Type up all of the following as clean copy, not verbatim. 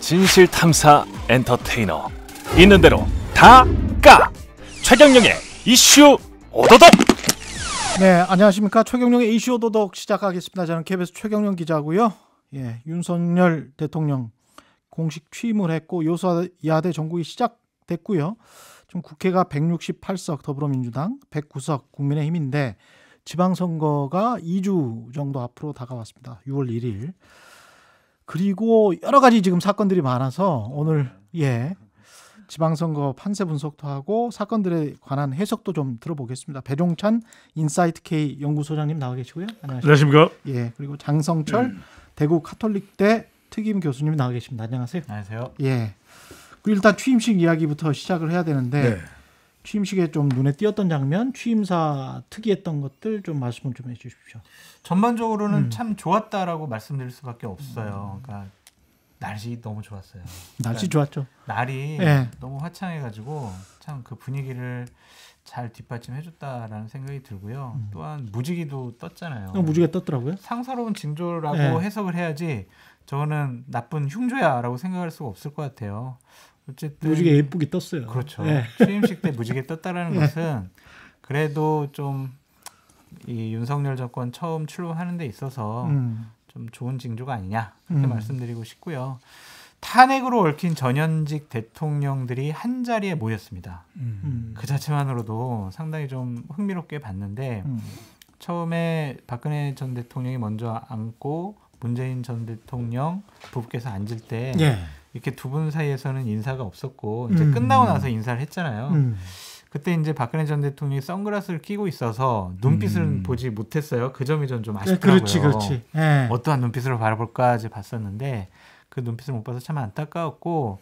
진실탐사 엔터테이너 있는 대로 다 까! 최경영의 이슈 오도독. 네, 안녕하십니까. 최경영의 이슈 오도독 시작하겠습니다. 저는 KBS 최경영 기자고요. 예, 윤석열 대통령 공식 취임을 했고 여소야대 정국이 시작됐고요. 지금 국회가 168석 더불어민주당, 109석 국민의힘인데 지방선거가 2주 정도 앞으로 다가왔습니다. 6월 1일. 그리고 여러 가지 지금 사건들이 많아서 오늘 지방선거 판세 분석도 하고 사건들에 관한 해석도 좀 들어보겠습니다. 배종찬 인사이트 K 연구소장님 나와 계시고요. 안녕하십니까? 예, 그리고 장성철 대구 카톨릭대 특임 교수님 나와 계십니다. 안녕하세요. 안녕하세요. 예. 그리고 일단 취임식 이야기부터 시작을 해야 되는데 네. 취임식에 좀 눈에 띄었던 장면, 취임사 특이했던 것들 좀 말씀을 좀 해주십시오. 전반적으로는 참 좋았다라고 말씀드릴 수밖에 없어요. 그러니까 날씨 너무 좋았어요. 날씨 좋았죠. 날이 너무 화창해가지고 참 그 분위기를 잘 뒷받침해줬다라는 생각이 들고요. 또한 무지개도 떴잖아요. 무지개 떴더라고요. 상사로운 징조라고 해석을 해야지 저거는 나쁜 흉조야라고 생각할 수가 없을 것 같아요. 어쨌든 무지개 예쁘게 떴어요. 그렇죠. 취임식 때 무지개 떴다라는 것은 그래도 좀 이 윤석열 정권 처음 출범하는 데 있어서 좀 좋은 징조가 아니냐 이렇게 말씀드리고 싶고요. 탄핵으로 얽힌 전현직 대통령들이 한 자리에 모였습니다. 그 자체만으로도 상당히 좀 흥미롭게 봤는데 처음에 박근혜 전 대통령이 먼저 앉고 문재인 전 대통령 부부께서 앉을 때 이렇게 두 분 사이에서는 인사가 없었고 이제 끝나고 나서 인사를 했잖아요. 그때 이제 박근혜 전 대통령이 선글라스를 끼고 있어서 눈빛을 보지 못했어요. 그 점이 좀 아쉽더라고요. 그렇지. 어떠한 눈빛으로 바라볼까 이제 봤었는데 그 눈빛을 못 봐서 참 안타까웠고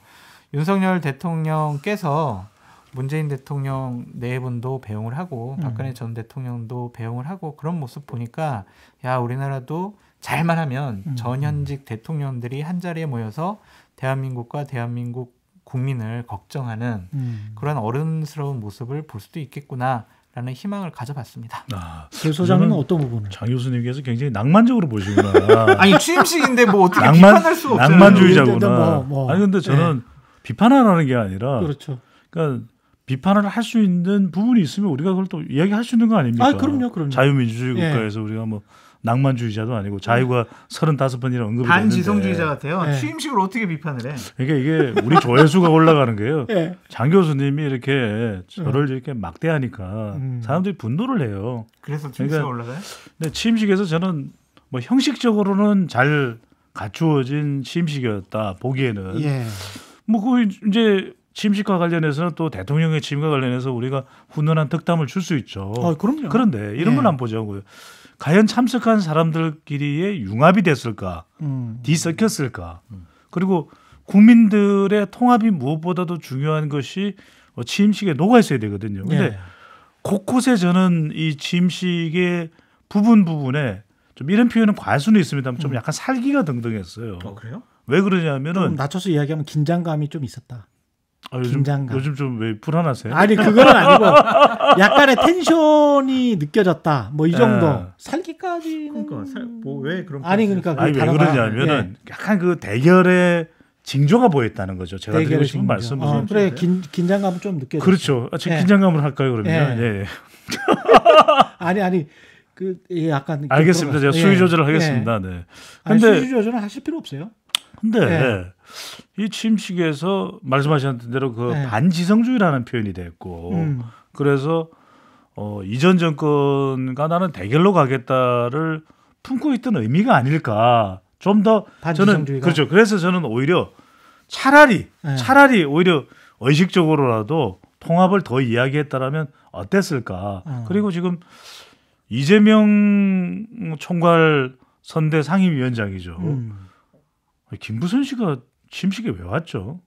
윤석열 대통령께서 문재인 대통령 네 분도 배웅을 하고 박근혜 전 대통령도 배웅을 하고 그런 모습 보니까 야 우리나라도 잘만 하면 전현직 대통령들이 한 자리에 모여서 대한민국과 대한민국 국민을 걱정하는 그런 어른스러운 모습을 볼 수도 있겠구나라는 희망을 가져봤습니다. 배 소장님은 어떤 부분을? 장 교수님께서 굉장히 낭만적으로 보시구나. 아니 취임식인데 뭐 어떻게 비판할 수가 없잖아요. 낭만주의자구나. 아니 근데 저는 비판하라는 게 아니라 그렇죠. 그러니까 비판을 할 수 있는 부분이 있으면 우리가 그걸 또 이야기할 수 있는 거 아닙니까? 그럼요. 자유민주주의 국가에서 우리가 뭐 낭만주의자도 아니고 자유가 35번이나 언급이 반지성주의자 같아요. 취임식을 어떻게 비판을 해? 그러니까 이게 우리 조회수가 올라가는 게요. 장 교수님이 이렇게 저를 이렇게 막대하니까 사람들이 분노를 해요. 그래서 조회수가 올라가요? 근데 취임식에서 저는 뭐 형식적으로는 잘 갖추어진 취임식이었다 보기에는 뭐 그 이제 취임식과 관련해서는 또 대통령의 취임과 관련해서 우리가 훈훈한 덕담을 줄 수 있죠. 그럼요. 그런데 이런 건 안 보자고요. 과연 참석한 사람들끼리의 융합이 됐을까? 뒤섞였을까? 그리고 국민들의 통합이 무엇보다도 중요한 것이 취임식에 녹아 있어야 되거든요. 근데 곳곳에 저는 이 취임식의 부분에 좀 이런 표현은 과할 수는 있습니다만 좀 약간 살기가 등등했어요. 그래요? 왜 그러냐면은 좀 낮춰서 이야기하면 긴장감이 좀 있었다. 요즘 좀 왜 불안하세요? 아니 그건 아니고 약간의 텐션이 느껴졌다. 뭐 이 정도. 살기까지는 그러니까 왜 그런? 아니 그러니까 왜 그러냐면은 약간 그 대결의 징조가 보였다는 거죠. 제가 드리고 싶은 말씀은 그래 긴장감은 좀 느껴졌어요. 그렇죠. 긴장감을 할까요 그러면? 아니 약간 알겠습니다. 제가 수위 조절을 하겠습니다. 네. 근데 수위 조절은 하실 필요 없어요. 근데 이 취임식에서 말씀하신 대로 그 반지성주의라는 표현이 됐고 그래서 이전 정권과 나는 대결로 가겠다를 품고 있던 의미가 아닐까. 좀 더 저는 그렇죠. 그래서 저는 오히려 차라리 오히려 의식적으로라도 통합을 더 이야기했다라면 어땠을까. 그리고 지금 이재명 총괄 선대 상임위원장이죠. 김부선 씨가 취임식에 왜 왔죠?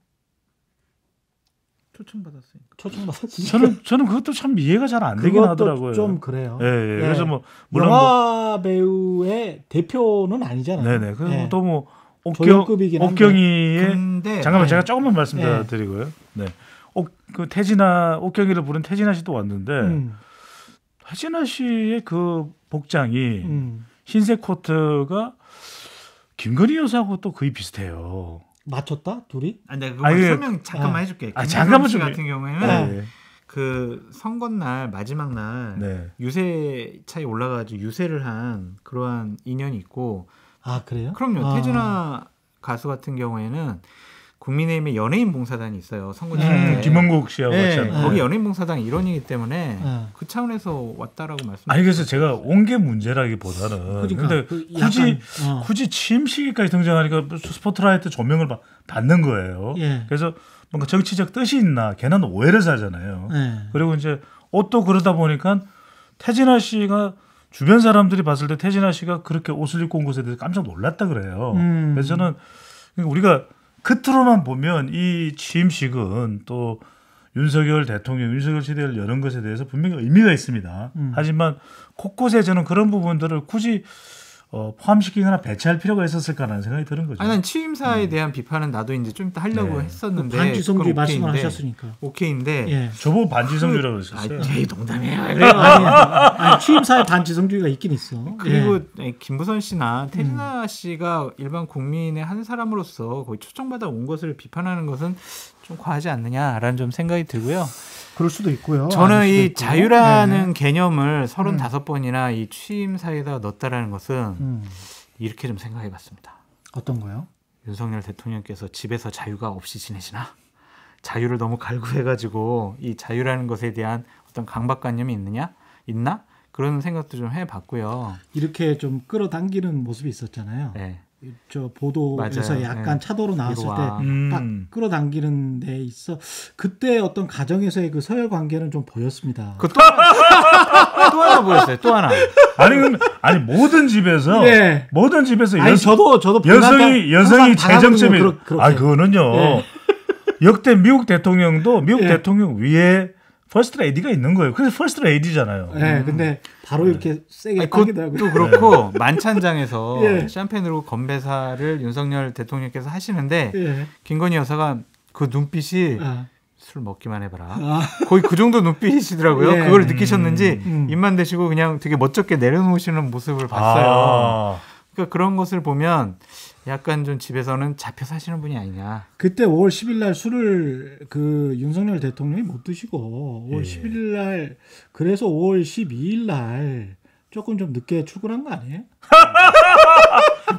초청받았으니까. 저는 그것도 참 이해가 잘 안 되긴 하더라고요. 좀 그래요. 그래서 뭐 물론 영화 배우의 대표는 아니잖아요. 네네. 그래서 또 뭐 옥경이의 잠깐만 제가 조금만 말씀드리고요. 그 옥경이를 부른 태진아 씨도 왔는데 태진아 씨의 그 복장이 흰색 코트가 김건희 여사하고 또 거의 비슷해요. 맞췄다 둘이? 내가 그거 아니, 설명 잠깐만 해줄게. 잠깐만 씨 좀 같은 경우에는 네. 그 선거날 마지막 날 네. 유세차에 올라가지고 유세를 한 그러한 인연이 있고. 아 그래요? 그럼요. 태진아 가수 같은 경우에는 국민의힘의 연예인 봉사단이 있어요. 선거 때. 김원국 씨하고 같이 네, 하는 거기 연예인 봉사단 일원이기 때문에 네. 그 차원에서 왔다라고 말씀. 아니 그래서 제가 온 게 문제라기보다는 그러니까 근데 그 굳이 취임 시기까지 등장하니까 스포트라이트 조명을 받는 거예요. 예. 그래서 뭔가 정치적 뜻이 있나 걔는 오해를 사잖아요. 예. 그리고 이제 옷도 그러다 보니까 태진아 씨가 주변 사람들이 봤을 때 태진아 씨가 그렇게 옷을 입고 온 것에 대해서 깜짝 놀랐다 그래요. 그래서 저는 우리가 겉으로만 보면 이 취임식은 또 윤석열 대통령, 윤석열 시대를 여는 것에 대해서 분명히 의미가 있습니다. 하지만 곳곳에 저는 그런 부분들을 굳이 포함시키거나 배치할 필요가 있었을까라는 생각이 드는 거죠. 아니, 난 취임사에 대한 비판은 나도 이제 좀 이따 하려고 네. 했었는데 반지성주의 그건 말씀을 오케이인데, 하셨으니까. 오케이인데 예. 저보고 반지성주의라고 그랬었어요. 제이 농담이에요. 아니, 취임사에 반지성주의가 있긴 있어. 그리고 예. 김부선 씨나 태진아 씨가 일반 국민의 한 사람으로서 거의 초청받아 온 것을 비판하는 것은 좀 과하지 않느냐라는 좀 생각이 들고요. 그럴 수도 있고요. 저는 아닐 수도 이 있고. 자유라는 개념을 35번이나 이 취임사에다 넣었다라는 것은 이렇게 좀 생각해 봤습니다. 어떤 거요? 윤석열 대통령께서 집에서 자유가 없이 지내시나? 자유를 너무 갈구해가지고 이 자유라는 것에 대한 어떤 강박관념이 있나? 그런 생각도 좀 해봤고요. 이렇게 좀 끌어당기는 모습이 있었잖아요. 네. 저 보도에서 맞아요. 약간 네. 차도로 나왔을 위로와. 때 딱 끌어당기는 데 있어 그때 어떤 가정에서의 그 서열 관계는 좀 보였습니다. 또 하나 보였어요. 또 하나. 아니 모든 집에서 예. 모든 집에서 아니 저도 여성이 항상 최정점이 그렇게. 그거는요. 예. 역대 미국 대통령도 미국 예. 대통령 위에 퍼스트 레이디가 있는 거예요. 그래서 퍼스트 레이디잖아요. 네, 근데 바로 이렇게 세게 당기더라고요. 또 그렇고 만찬장에서 예. 샴페인으로 건배사를 윤석열 대통령께서 하시는데 예. 김건희 여사가 그 눈빛이 아. 술 먹기만 해봐라. 거의 그 정도 눈빛이시더라고요. 예. 그걸 느끼셨는지 입만 대시고 그냥 되게 멋쩍게 내려놓으시는 모습을 봤어요. 그러니까 그런 것을 보면 약간 좀 집에서는 잡혀 사시는 분이 아니냐. 그때 5월 10일 날 술을 그 윤석열 대통령이 못 드시고 5월 10일 날 그래서 5월 12일 날 조금 좀 늦게 출근한 거 아니에요?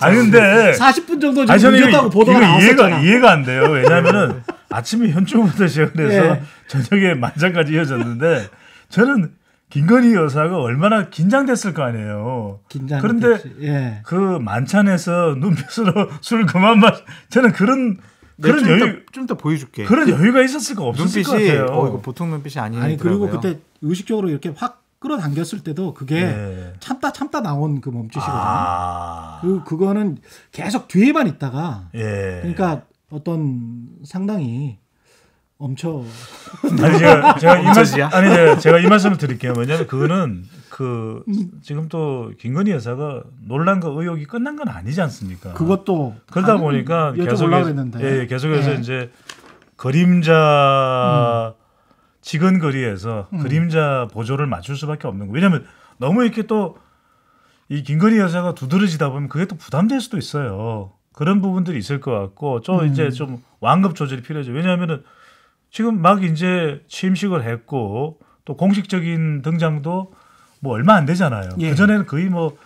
아니 근데 40분 정도 아니, 좀 저는 늦었다고 보도가 나왔었잖아. 이해가 안 돼요. 왜냐하면은 아침에 현충부터 시작해서 예. 저녁에 만찬까지 이어졌는데 저는 김건희 여사가 얼마나 긴장됐을 거 아니에요. 그런데 예. 그 만찬에서 눈빛으로 술 그만 저는 그런 여유 좀 이따 보여줄게. 그런 여유가 있었을까 없었을 것 눈빛이 같아요. 이거 보통 눈빛이 아니더라고요. 아니 그리고 그때 의식적으로 이렇게 확 끌어당겼을 때도 그게 예. 참다 나온 그 몸짓이거든요. 아. 그거는 계속 뒤에만 있다가 예. 그러니까 어떤 상당히 엄청 아니 제가 엄청지야? 제가 이 말씀을 드릴게요. 왜냐하면 그거는 그 지금 또 김건희 여사가 논란과 의혹이 끝난 건 아니지 않습니까? 그것도 그러다 보니까 계속해서 계속해서 이제 그림자 직언거리에서 그림자 보조를 맞출 수밖에 없는 거. 왜냐하면 너무 이렇게 또 이 김건희 여사가 두드러지다 보면 그게 또 부담될 수도 있어요. 그런 부분들이 있을 것 같고 이제 좀 완급 조절이 필요하죠. 왜냐하면은 지금 막 이제 취임식을 했고 또 공식적인 등장도 뭐 얼마 안 되잖아요. 예. 그 전에는 거의 뭐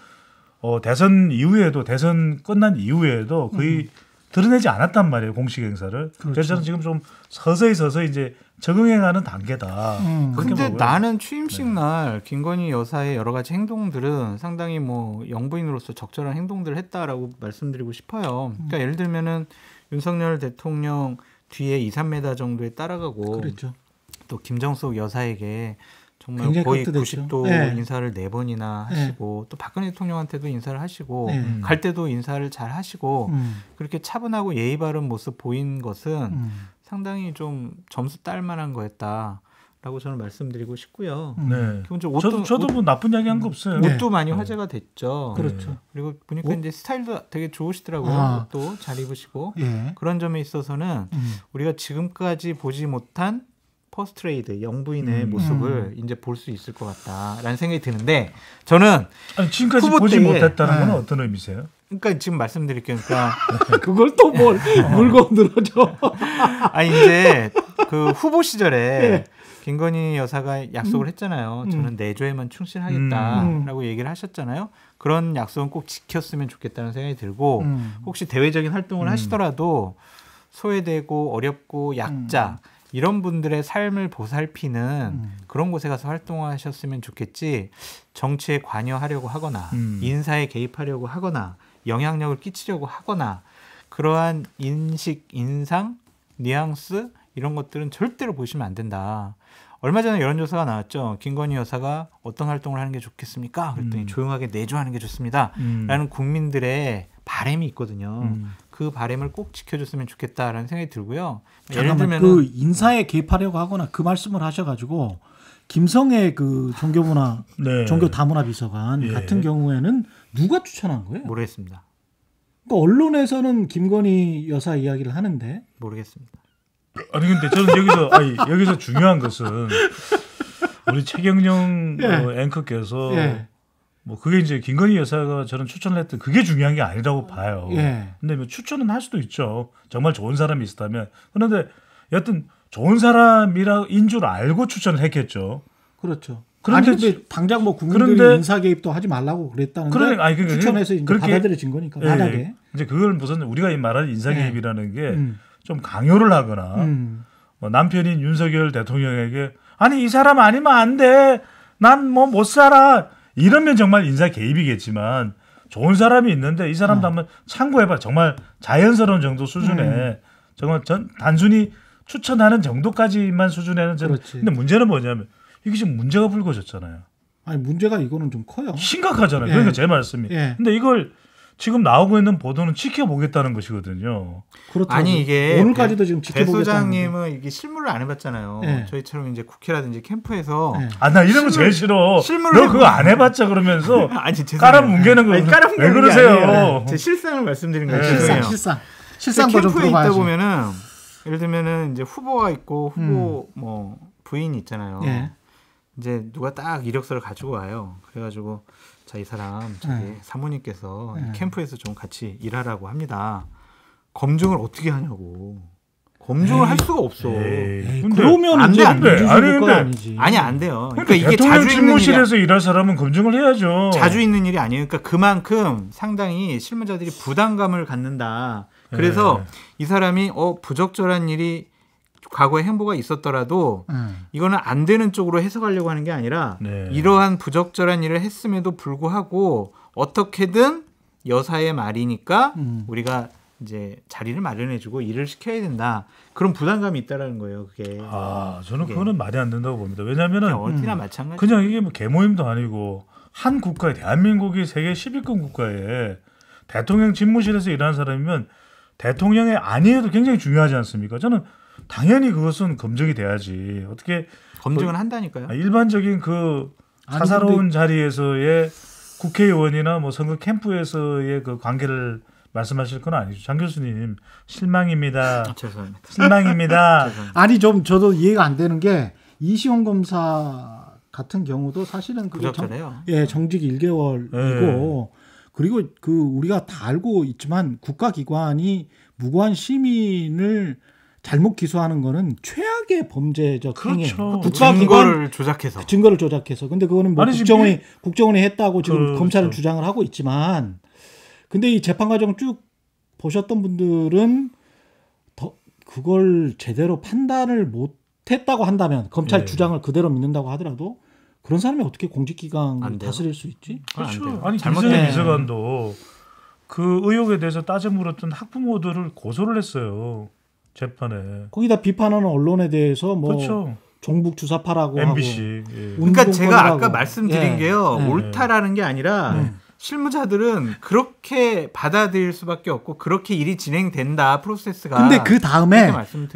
대선 이후에도 대선 끝난 이후에도 거의 드러내지 않았단 말이에요. 공식 행사를. 그렇죠. 그래서 저는 지금 좀 서서히 이제 적응해가는 단계다. 그렇게 근데 보고요. 나는 취임식 날 김건희 여사의 여러 가지 행동들은 상당히 뭐 영부인으로서 적절한 행동들을 했다라고 말씀드리고 싶어요. 그러니까 예를 들면은 윤석열 대통령 뒤에 2, 3m 정도에 따라가고 그랬죠. 또 김정숙 여사에게 정말 굉장히 거의 깍듯했죠. 90도 네. 인사를 4번이나 하시고 또 박근혜 대통령한테도 인사를 하시고 네. 갈 때도 인사를 잘 하시고 그렇게 차분하고 예의 바른 모습 보인 것은 상당히 좀 점수 딸 만한 거였다라고 저는 말씀드리고 싶고요. 네. 기본적으로 저도 뭐 나쁜 이야기 한 거 없어요. 네. 옷도 많이 화제가 됐죠. 그렇죠. 그리고 보니까 이제 스타일도 되게 좋으시더라고요. 아. 옷도 잘 입으시고 예. 그런 점에 있어서는 우리가 지금까지 보지 못한 퍼스트레이드 영부인의 모습을 이제 볼 수 있을 것 같다라는 생각이 드는데 저는 아니, 지금까지 후보 보지 때에- 못했다는 건 네. 어떤 의미세요? 그러니까 지금 말씀드릴게요. 그러니까 그걸 또 뭘 물고 늘어져. 아니 이제 그 후보 시절에 김건희 여사가 약속을 했잖아요. 저는 내조에만 충실하겠다라고 얘기를 하셨잖아요. 그런 약속은 꼭 지켰으면 좋겠다는 생각이 들고 혹시 대외적인 활동을 하시더라도 소외되고 어렵고 약자 이런 분들의 삶을 보살피는 그런 곳에 가서 활동하셨으면 좋겠지 정치에 관여하려고 하거나 인사에 개입하려고 하거나 영향력을 끼치려고 하거나 그러한 인식, 인상, 뉘앙스 이런 것들은 절대로 보시면 안 된다. 얼마 전에 여론조사가 나왔죠. 김건희 여사가 어떤 활동을 하는 게 좋겠습니까? 그랬더니 조용하게 내조하는 게 좋습니다. 라는 국민들의 바람이 있거든요. 그 바람을 꼭 지켜줬으면 좋겠다라는 생각이 들고요. 예를 들면 그 인사에 개입하려고 하거나 그 말씀을 하셔가지고 김성애 그 종교문화 네. 종교다문화 비서관 예. 같은 경우에는 누가 추천한 거예요? 모르겠습니다. 그러니까 언론에서는 김건희 여사 이야기를 하는데 모르겠습니다. 아니 근데 저는 여기서 중요한 것은 우리 최경영 앵커께서 뭐 그게 이제 김건희 여사가 저는 추천을 했던 그게 중요한 게 아니라고 봐요. 근데 뭐 추천은 할 수도 있죠. 정말 좋은 사람이 있었다면. 그런데 여튼 좋은 사람인 줄 알고 추천을 했겠죠. 그렇죠. 그런데 아니 근데 당장 뭐 국민들이 그런데 인사 개입도 하지 말라고 그랬다는데 그러니까 추천해서 이제 그렇게 받아들여진 거니까 만약에 이제 그걸 무슨 우리가 말하는 인사 개입이라는 게 좀 강요를 하거나 뭐 남편인 윤석열 대통령에게 아니 이 사람 아니면 안 돼. 난 뭐 못 살아. 이러면 정말 인사 개입이겠지만 좋은 사람이 있는데 이 사람도 한번 참고해봐. 정말 자연스러운 정도 수준에 정말 단순히 추천하는 정도까지만 수준에는 저는 근데 문제는 뭐냐면 이게 지금 문제가 불거졌잖아요. 아니 문제가 이거는 좀 커요. 심각하잖아요. 그러니까 제 말씀이. 근데 이걸 지금 나오고 있는 보도는 지켜보겠다는 것이거든요. 그렇죠. 아니 이게 오늘까지도 지금 배 지켜보겠다는 소장님은 이게 실물을 안 해봤잖아요. 저희처럼 이제 국회라든지 캠프에서 나 이런 거 제일 싫어. 실물을 너 그거 안 해봤자 그러면서 아니 죄송해요. 깔아뭉개는 거 왜 그러세요? 제 실상을 말씀드린 거예요. 죄송해요. 실상도 좀 캠프에 있다 들어봐야지. 보면은 예를 들면은 이제 후보가 있고 후보 뭐 부인이 있잖아요. 이제 누가 딱 이력서를 가지고 와요. 그래가지고 자, 이 사람 저기 사모님께서 이 캠프에서 좀 같이 일하라고 합니다. 검증을 어떻게 하냐고. 검증을 할 수가 없어. 그러면 안 이제 돼, 안 돼. 민주주의 건 아니지. 아니 안 돼요. 그러니까 이게 대통령 자주 있는 일이 집무실에서 일할 사람은 검증을 해야죠. 자주 있는 일이 아니에요. 그러니까 그만큼 상당히 실무자들이 부담감을 갖는다. 그래서 이 사람이 부적절한 일이 과거에 행보가 있었더라도 이거는 안 되는 쪽으로 해석하려고 하는 게 아니라 이러한 부적절한 일을 했음에도 불구하고 어떻게든 여사의 말이니까 우리가 이제 자리를 마련해주고 일을 시켜야 된다. 그런 부담감이 있다라는 거예요. 그게. 저는 그거는 말이 안 된다고 봅니다. 왜냐하면은 어디나 마찬가지. 그냥 이게 뭐 개모임도 아니고 한 국가에 대한민국이 세계 10위권 국가에 대통령 집무실에서 일하는 사람이면 대통령의 아니어도 굉장히 중요하지 않습니까? 저는 당연히 그것은 검증이 돼야지. 어떻게 검증은 한다니까요. 일반적인 그 사사로운 자리에서의 국회의원이나 뭐 선거 캠프에서의 그 관계를 말씀하실 건 아니죠. 장 교수님 실망입니다. 죄송합니다. 실망입니다. 아니 좀 저도 이해가 안 되는 게 이시원 검사 같은 경우도 사실은 그게 정직 1개월이고 그리고 그 우리가 다 알고 있지만 국가기관이 무고한 시민을 잘못 기소하는 거는 최악의 범죄적 행위예요. 증거를 조작해서. 증거를 조작해서. 근데 그거는 뭐 국정원이 했다고 지금 검찰은 주장을 하고 있지만, 근데 이 재판 과정 쭉 보셨던 분들은 그걸 제대로 판단을 못했다고 한다면 검찰 주장을 그대로 믿는다고 하더라도 그런 사람이 어떻게 공직기관을 다스릴 수 있지? 그렇죠. 아니 김성애 비서관도 그 의혹에 대해서 따져 물었던 학부모들을 고소를 했어요. 재판에. 거기다 비판하는 언론에 대해서 뭐 종북 주사파라고 MBC. 하고. 그러니까 제가 아까 말씀드린 게요. 옳다라는 게 아니라 실무자들은 그렇게 받아들일 수밖에 없고 그렇게 일이 진행된다 프로세스가. 근데 그 다음에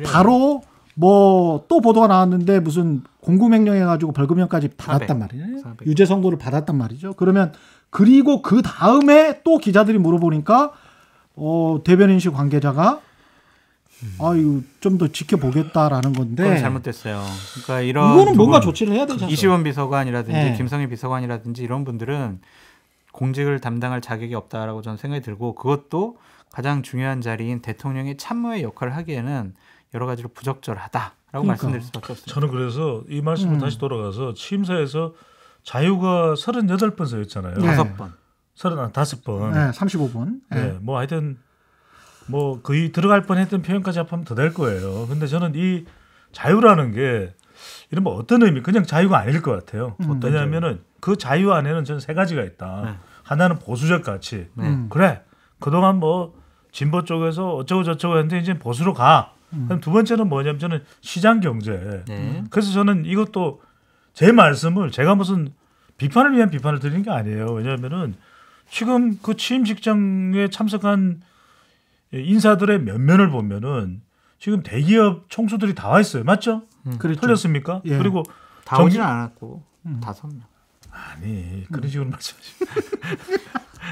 바로 뭐 또 보도가 나왔는데 무슨 공구명령해가지고 벌금형까지 받았단 말이에요. 400. 유죄 선고를 받았단 말이죠. 그러면 그리고 그 다음에 또 기자들이 물어보니까 대변인실 관계자가 이거 좀 더 지켜보겠다라는 건데. 그건 잘못됐어요. 그러니까 이런 이거는 뭔가 조치를 해야 되잖아요. 이시원 비서관이라든지 김성애 비서관이라든지 이런 분들은 공직을 담당할 자격이 없다라고 저는 생각이 들고 그것도 가장 중요한 자리인 대통령의 참모의 역할을 하기에는 여러 가지로 부적절하다라고 그러니까. 말씀드릴 수밖에 없습니다. 저는 그래서 이 말씀을 다시 돌아가서 취임사에서 자유가 38번 써있잖아요. 네. 5번. 35번. 네, 35분. 네, 뭐 하여튼 뭐 거의 들어갈 뻔했던 표현까지 합하면 더 될 거예요. 근데 저는 이 자유라는 게 이런 뭐 어떤 의미, 그냥 자유가 아닐 것 같아요. 왜냐하면은 그 자유 안에는 저는 3가지가 있다. 네. 하나는 보수적 가치. 네. 그래, 그동안 뭐 진보 쪽에서 어쩌고 저쩌고 했는데 이제 보수로 가. 그럼 두 번째는 뭐냐면 저는 시장 경제. 네. 그래서 저는 이것도 제 말씀을 제가 무슨 비판을 위한 비판을 드리는 게 아니에요. 왜냐하면은 지금 그 취임식장에 참석한 인사들의 면면을 보면은 지금 대기업 총수들이 다 와 있어요. 맞죠? 그렇죠. 틀렸습니까? 예. 그리고 다 오지는 않았고 5명. 아니 그런 식으로 말씀하시면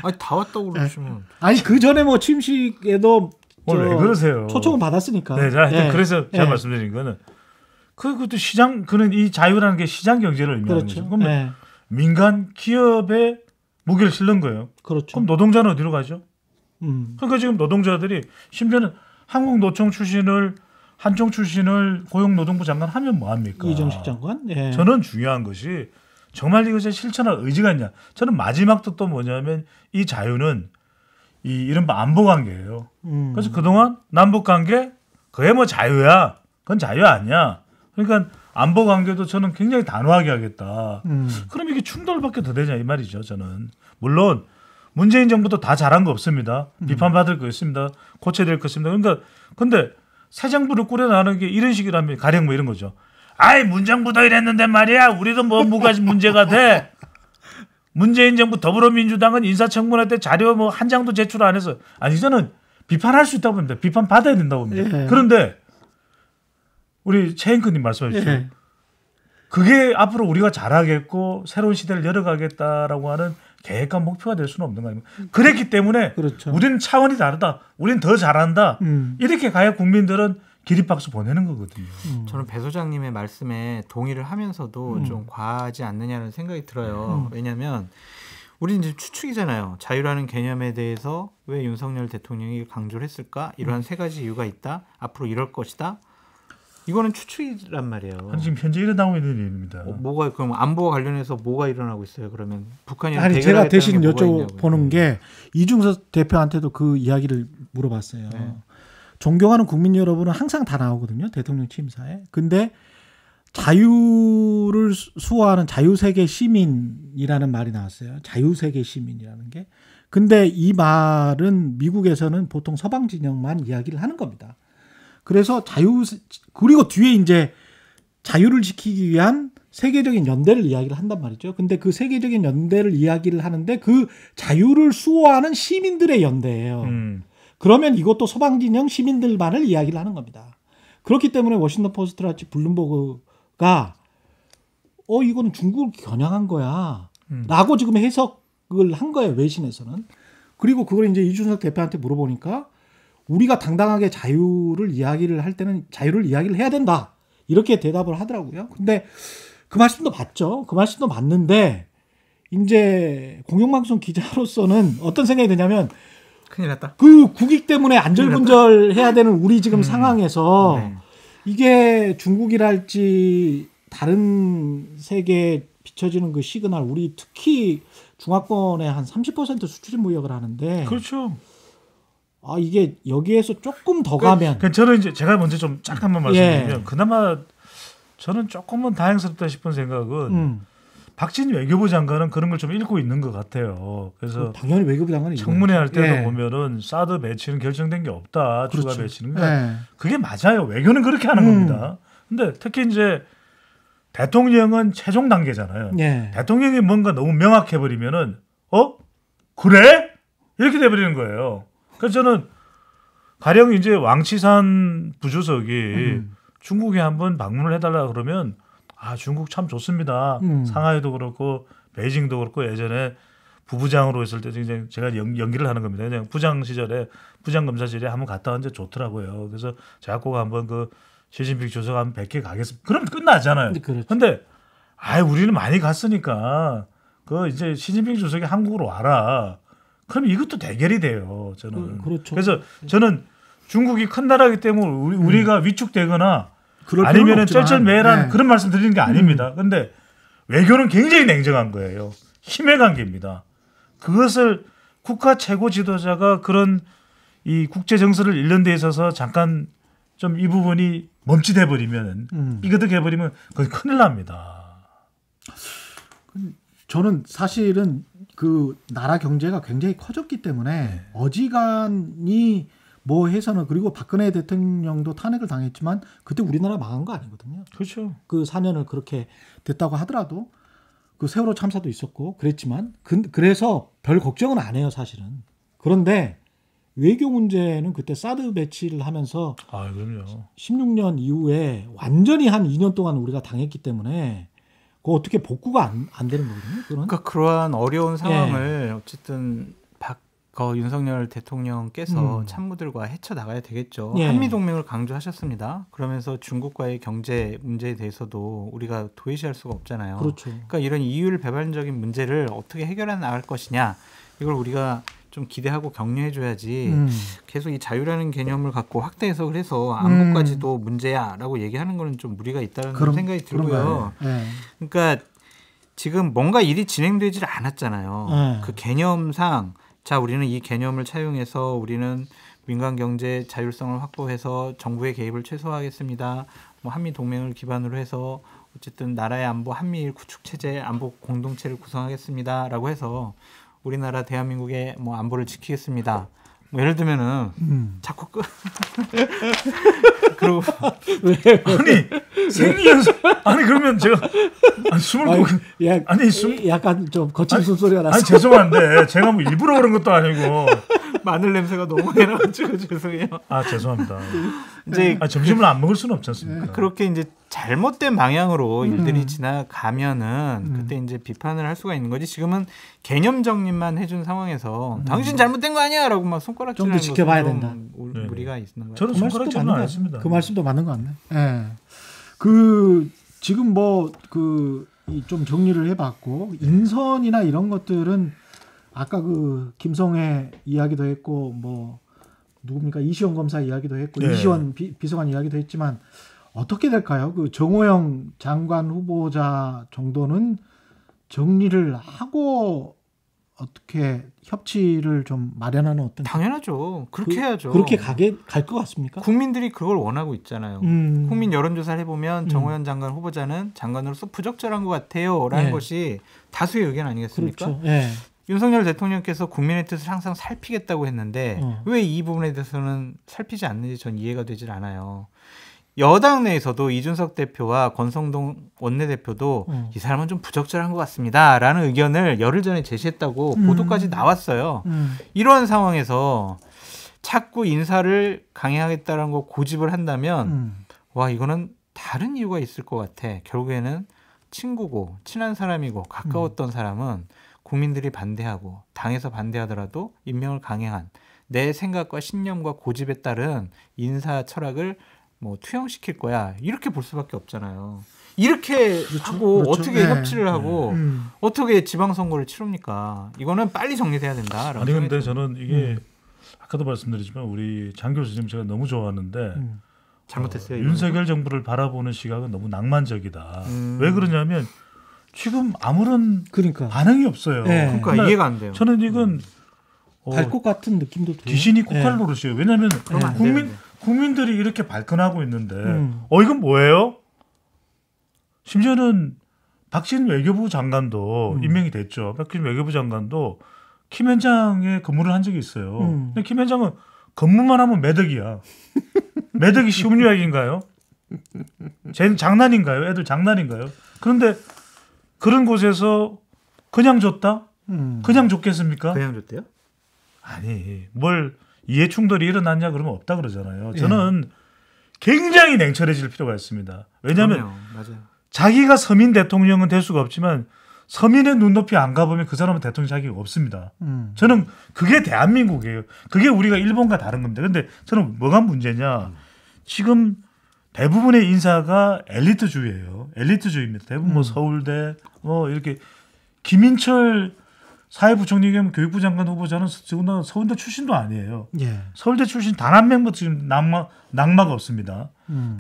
아니 다 왔다고 그러시면 아니 그 전에 뭐 취임식에도 오늘 왜 그러세요? 초청을 받았으니까. 네, 하여튼 예. 그래서 제가 예. 말씀드린 거는 그것도 시장 그는 이 자유라는 게 시장 경제를 의미하는 그렇죠. 거죠. 그러면 예. 민간 기업에 무게를 실는 거예요. 그렇죠. 그럼 노동자는 어디로 가죠? 음. 그러니까 지금 노동자들이 심지어는 한국노총 출신을 한총 출신을 고용노동부 장관 하면 뭐 합니까? 이정식 장관. 예. 저는 중요한 것이 정말 이것에 실천할 의지가 있냐. 저는 마지막도 또 뭐냐면 이 자유는 이 이른바 안보 관계예요. 그래서 그동안 남북 관계 그게 뭐 자유야. 그건 자유 아니야. 그러니까 안보 관계도 저는 굉장히 단호하게 하겠다. 그럼 이게 충돌밖에 더 되냐 이 말이죠. 저는 물론 문재인 정부도 다 잘한 거 없습니다. 비판받을 거 있습니다. 고쳐야 될 거 있습니다. 그러니까 근데 새 정부를 꾸려나가는 게 이런 식이라면 가령 뭐 이런 거죠. 아이 문정부도 이랬는데 말이야. 우리도 뭐가 문제가 돼. 문재인 정부 더불어민주당은 인사청문회 때 자료 뭐 한 장도 제출 안 해서 아니 저는 비판할 수 있다고 봅니다. 비판 받아야 된다고 봅니다. 예. 그런데 우리 최앵커님 말씀해 주시죠. 예. 그게 앞으로 우리가 잘하겠고 새로운 시대를 열어가겠다라고 하는 계획과 목표가 될 수는 없는 거 아닙니까? 그랬기 때문에 그렇죠. 우리는 차원이 다르다. 우리는 더 잘한다. 이렇게 가야 국민들은 기립박수 보내는 거거든요. 저는 배 소장님의 말씀에 동의를 하면서도 좀 과하지 않느냐는 생각이 들어요. 왜냐하면 우리는 이제 추측이잖아요. 자유라는 개념에 대해서 왜 윤석열 대통령이 강조를 했을까? 이러한 3가지 이유가 있다. 앞으로 이럴 것이다. 이거는 추측이란 말이에요. 아니, 지금 현재 일어나고 있는 일입니다. 뭐가 그럼 안보와 관련해서 뭐가 일어나고 있어요? 그러면 북한이랑 아니 제가 대결하겠다는 대신 게 뭐가 있냐고요. 여쭤보는 게 이중석 대표한테도 그 이야기를 물어봤어요. 네. 존경하는 국민 여러분은 항상 다 나오거든요. 대통령 취임사에. 근데 자유를 수호하는 자유세계 시민이라는 말이 나왔어요. 자유세계 시민이라는 게. 근데 이 말은 미국에서는 보통 서방 진영만 이야기를 하는 겁니다. 그래서 그리고 뒤에 이제 자유를 지키기 위한 세계적인 연대를 이야기를 한단 말이죠. 근데 그 세계적인 연대를 이야기를 하는데 그 자유를 수호하는 시민들의 연대예요. 그러면 이것도 서방 진영 시민들만을 이야기를 하는 겁니다. 그렇기 때문에 워싱턴 포스트랄지 블룸버그가 이거는 중국을 겨냥한 거야 라고 지금 해석을 한 거예요. 외신에서는. 그리고 그걸 이제 이준석 대표한테 물어보니까 우리가 당당하게 자유를 이야기를 할 때는 자유를 이야기를 해야 된다. 이렇게 대답을 하더라고요. 근데 그 말씀도 맞죠. 그 말씀도 맞는데 이제 공영방송 기자로서는 어떤 생각이 드냐면 큰일 났다. 그 국익 때문에 안절분절해야 되는 우리 지금 상황에서 네. 이게 중국이랄지 다른 세계에 비춰지는 그 시그널 우리 특히 중화권에 한 30% 수출 무역을 하는데 그렇죠. 이게 여기에서 조금 더 가면 저는 이제 제가 먼저 좀 잠깐만 말씀드리면 예. 그나마 저는 조금은 다행스럽다 싶은 생각은 박진희 외교부 장관은 그런 걸 좀 읽고 있는 것 같아요. 그래서 당연히 외교부 장관이 청문회 할 때도 예. 보면은 사드 배치는 결정된 게 없다. 그렇죠. 추가 배치는. 그러니까 예. 그게 맞아요. 외교는 그렇게 하는 겁니다. 근데 특히 이제 대통령은 최종 단계잖아요. 예. 대통령이 뭔가 너무 명확해 버리면은 그래? 이렇게 돼 버리는 거예요. 그래서 저는 가령 이제 왕치산 부주석이 중국에 한번 방문을 해달라 그러면 중국 참 좋습니다. 상하이도 그렇고 베이징도 그렇고 예전에 부부장으로 있을 때 이제 제가 연기를 하는 겁니다. 그냥 부장 시절에 부장검사실에 한번 갔다 왔는데 좋더라고요. 그래서 제가 꼭 한번 그 시진핑 주석 한번 뵙게 가겠습니다. 그럼 끝나잖아요. 그렇죠. 근데 우리는 많이 갔으니까 그 이제 시진핑 주석이 한국으로 와라. 그럼 이것도 대결이 돼요. 저는. 그렇죠. 그래서 저는 중국이 큰 나라이기 때문에 우리가 위축되거나 그럴 필요는 아니면은 없지만, 쩔쩔매란 네. 그런 말씀 드리는 게 아닙니다. 그런데 외교는 굉장히 냉정한 거예요. 힘의 관계입니다. 그것을 국가 최고 지도자가 그런 이 국제 정서를 잃는 데 있어서 잠깐 좀 이 부분이 멈칫해 버리면 삐그덕해 버리면 그건 큰일 납니다. 저는 사실은 그 나라 경제가 굉장히 커졌기 때문에 어지간히 뭐 해서는 그리고 박근혜 대통령도 탄핵을 당했지만 그때 우리나라 망한 거 아니거든요. 그렇죠. 그 4년을 그렇게 됐다고 하더라도 그 세월호 참사도 있었고 그랬지만 그래서 별 걱정은 안 해요 사실은. 그런데 외교 문제는 그때 사드 배치를 하면서 아, 그럼요. 16년 이후에 완전히 한 2년 동안 우리가 당했기 때문에 그 어떻게 복구가 안 되는 거거든요. 그런. 그러니까 그러한 어려운 상황을 어쨌든 윤석열 대통령께서 참모들과 헤쳐 나가야 되겠죠. 예. 한미 동맹을 강조하셨습니다. 그러면서 중국과의 경제 문제에 대해서도 우리가 도외시할 수가 없잖아요. 그렇죠. 그러니까 이런 이율 배반적인 문제를 어떻게 해결해 나갈 것이냐 이걸 우리가 좀 기대하고 격려해줘야지 계속 이 자유라는 개념을 갖고 확대 해석을 해서 안보까지도 문제야라고 얘기하는 거는 좀 무리가 있다는 생각이 들고요. 네. 그러니까 지금 뭔가 일이 진행되질 않았잖아요. 네. 그 개념상 자 우리는 이 개념을 차용해서 우리는 민간 경제 자율성을 확보해서 정부의 개입을 최소화하겠습니다. 뭐 한미 동맹을 기반으로 해서 어쨌든 나라의 안보 한미일 구축 체제 안보 공동체를 구성하겠습니다라고 해서 우리나라 대한민국의 뭐 안보를 지키겠습니다. 뭐 예를 들면은 자꾸 그리고 아니 생리연수 아니 그러면 제가 숨을 약간 좀 거친 숨소리가 났어요. 아니 죄송한데 제가 뭐 일부러 그런 것도 아니고 마늘 냄새가 너무 많이 나가지고 죄송해요. 아 죄송합니다. 이제 점심을 안 먹을 수는 없지 않습니까? 그렇게 이제 잘못된 방향으로 일들이 지나가면은 그때 이제 비판을 할 수가 있는 거지. 지금은 개념 정립만 해준 상황에서 당신 잘못된 거 아니야라고 막 손가락질하는 좀 더 지켜봐야 된다. 무리가 있는 거예요. 저는 손가락질은 안 했습니다. 그 말씀도 맞는 것 같네. 예. 그 지금 뭐 그 좀 정리를 해봤고 인선이나 이런 것들은 아까 그 김성회 이야기도 했고 뭐 누굽니까 이시원 검사 이야기도 했고 네. 이시원 비서관 이야기도 했지만 어떻게 될까요? 그 정호영 장관 후보자 정도는 정리를 하고 어떻게 협치를 좀 마련하는 어떤 당연하죠. 그렇게 해야죠. 그렇게 갈 것 같습니까? 국민들이 그걸 원하고 있잖아요. 국민 여론조사를 해보면 정호영 장관 후보자는 장관으로서 부적절한 것 같아요라는 것이 다수의 의견 아니겠습니까? 그렇죠. 예. 윤석열 대통령께서 국민의 뜻을 항상 살피겠다고 했는데 왜 이 부분에 대해서는 살피지 않는지 전 이해가 되질 않아요. 여당 내에서도 이준석 대표와 권성동 원내대표도 이 사람은 좀 부적절한 것 같습니다라는 의견을 열흘 전에 제시했다고 보도까지 나왔어요. 이러한 상황에서 자꾸 인사를 강행하겠다는 거 고집을 한다면 와 이거는 다른 이유가 있을 것 같아. 결국에는 친구고 친한 사람이고 가까웠던 사람은 국민들이 반대하고 당에서 반대하더라도 임명을 강행한 내 생각과 신념과 고집에 따른 인사 철학을 뭐 투영시킬 거야 이렇게 볼 수밖에 없잖아요. 이렇게 하고 어떻게 협치를 하고 어떻게 지방선거를 치릅니까? 이거는 빨리 정리돼야 된다. 아니 근데 저는 이게 아까도 말씀드렸지만 우리 장 교수님 제가 너무 좋아하는데 잘못했어요. 윤석열 정부를 바라보는 시각은 너무 낭만적이다. 왜 그러냐면 지금 아무런 반응이 없어요. 네. 그러니까 이해가 안 돼요. 저는 이건 갈 것 같은 느낌도 들어요. 귀신이 코칼 노릇이에요. 왜냐하면 국민들이 이렇게 발끈하고 있는데 이건 뭐예요? 심지어는 박진 외교부 장관도 임명이 됐죠. 박진 외교부 장관도 김현장에 근무를 한 적이 있어요. 근데 김현장은 근무만 하면 매덕이야. 매덕이 쉬운 이야기인가요? 장난인가요? 애들 장난인가요? 그런데 그런 곳에서 그냥 줬다? 그냥 줬겠습니까? 그냥 줬대요? 아니 뭘 이해 충돌이 일어났냐 그러면 없다 그러잖아요. 저는 굉장히 냉철해질 필요가 있습니다. 왜냐하면 자기가 서민 대통령은 될 수가 없지만 서민의 눈높이 안 가보면 그 사람은 대통령 자격이 없습니다. 저는 그게 대한민국이에요. 그게 우리가 일본과 다른 겁니다. 그런데 저는 뭐가 문제냐. 지금 대부분의 인사가 엘리트주의예요. 엘리트주의입니다. 대부분 뭐 서울대 뭐 이렇게 김인철 사회부총리 겸 교육부 장관 후보자는 지금 서울대 출신도 아니에요. 예. 서울대 출신 단 한 명도 지금 낙마가 없습니다.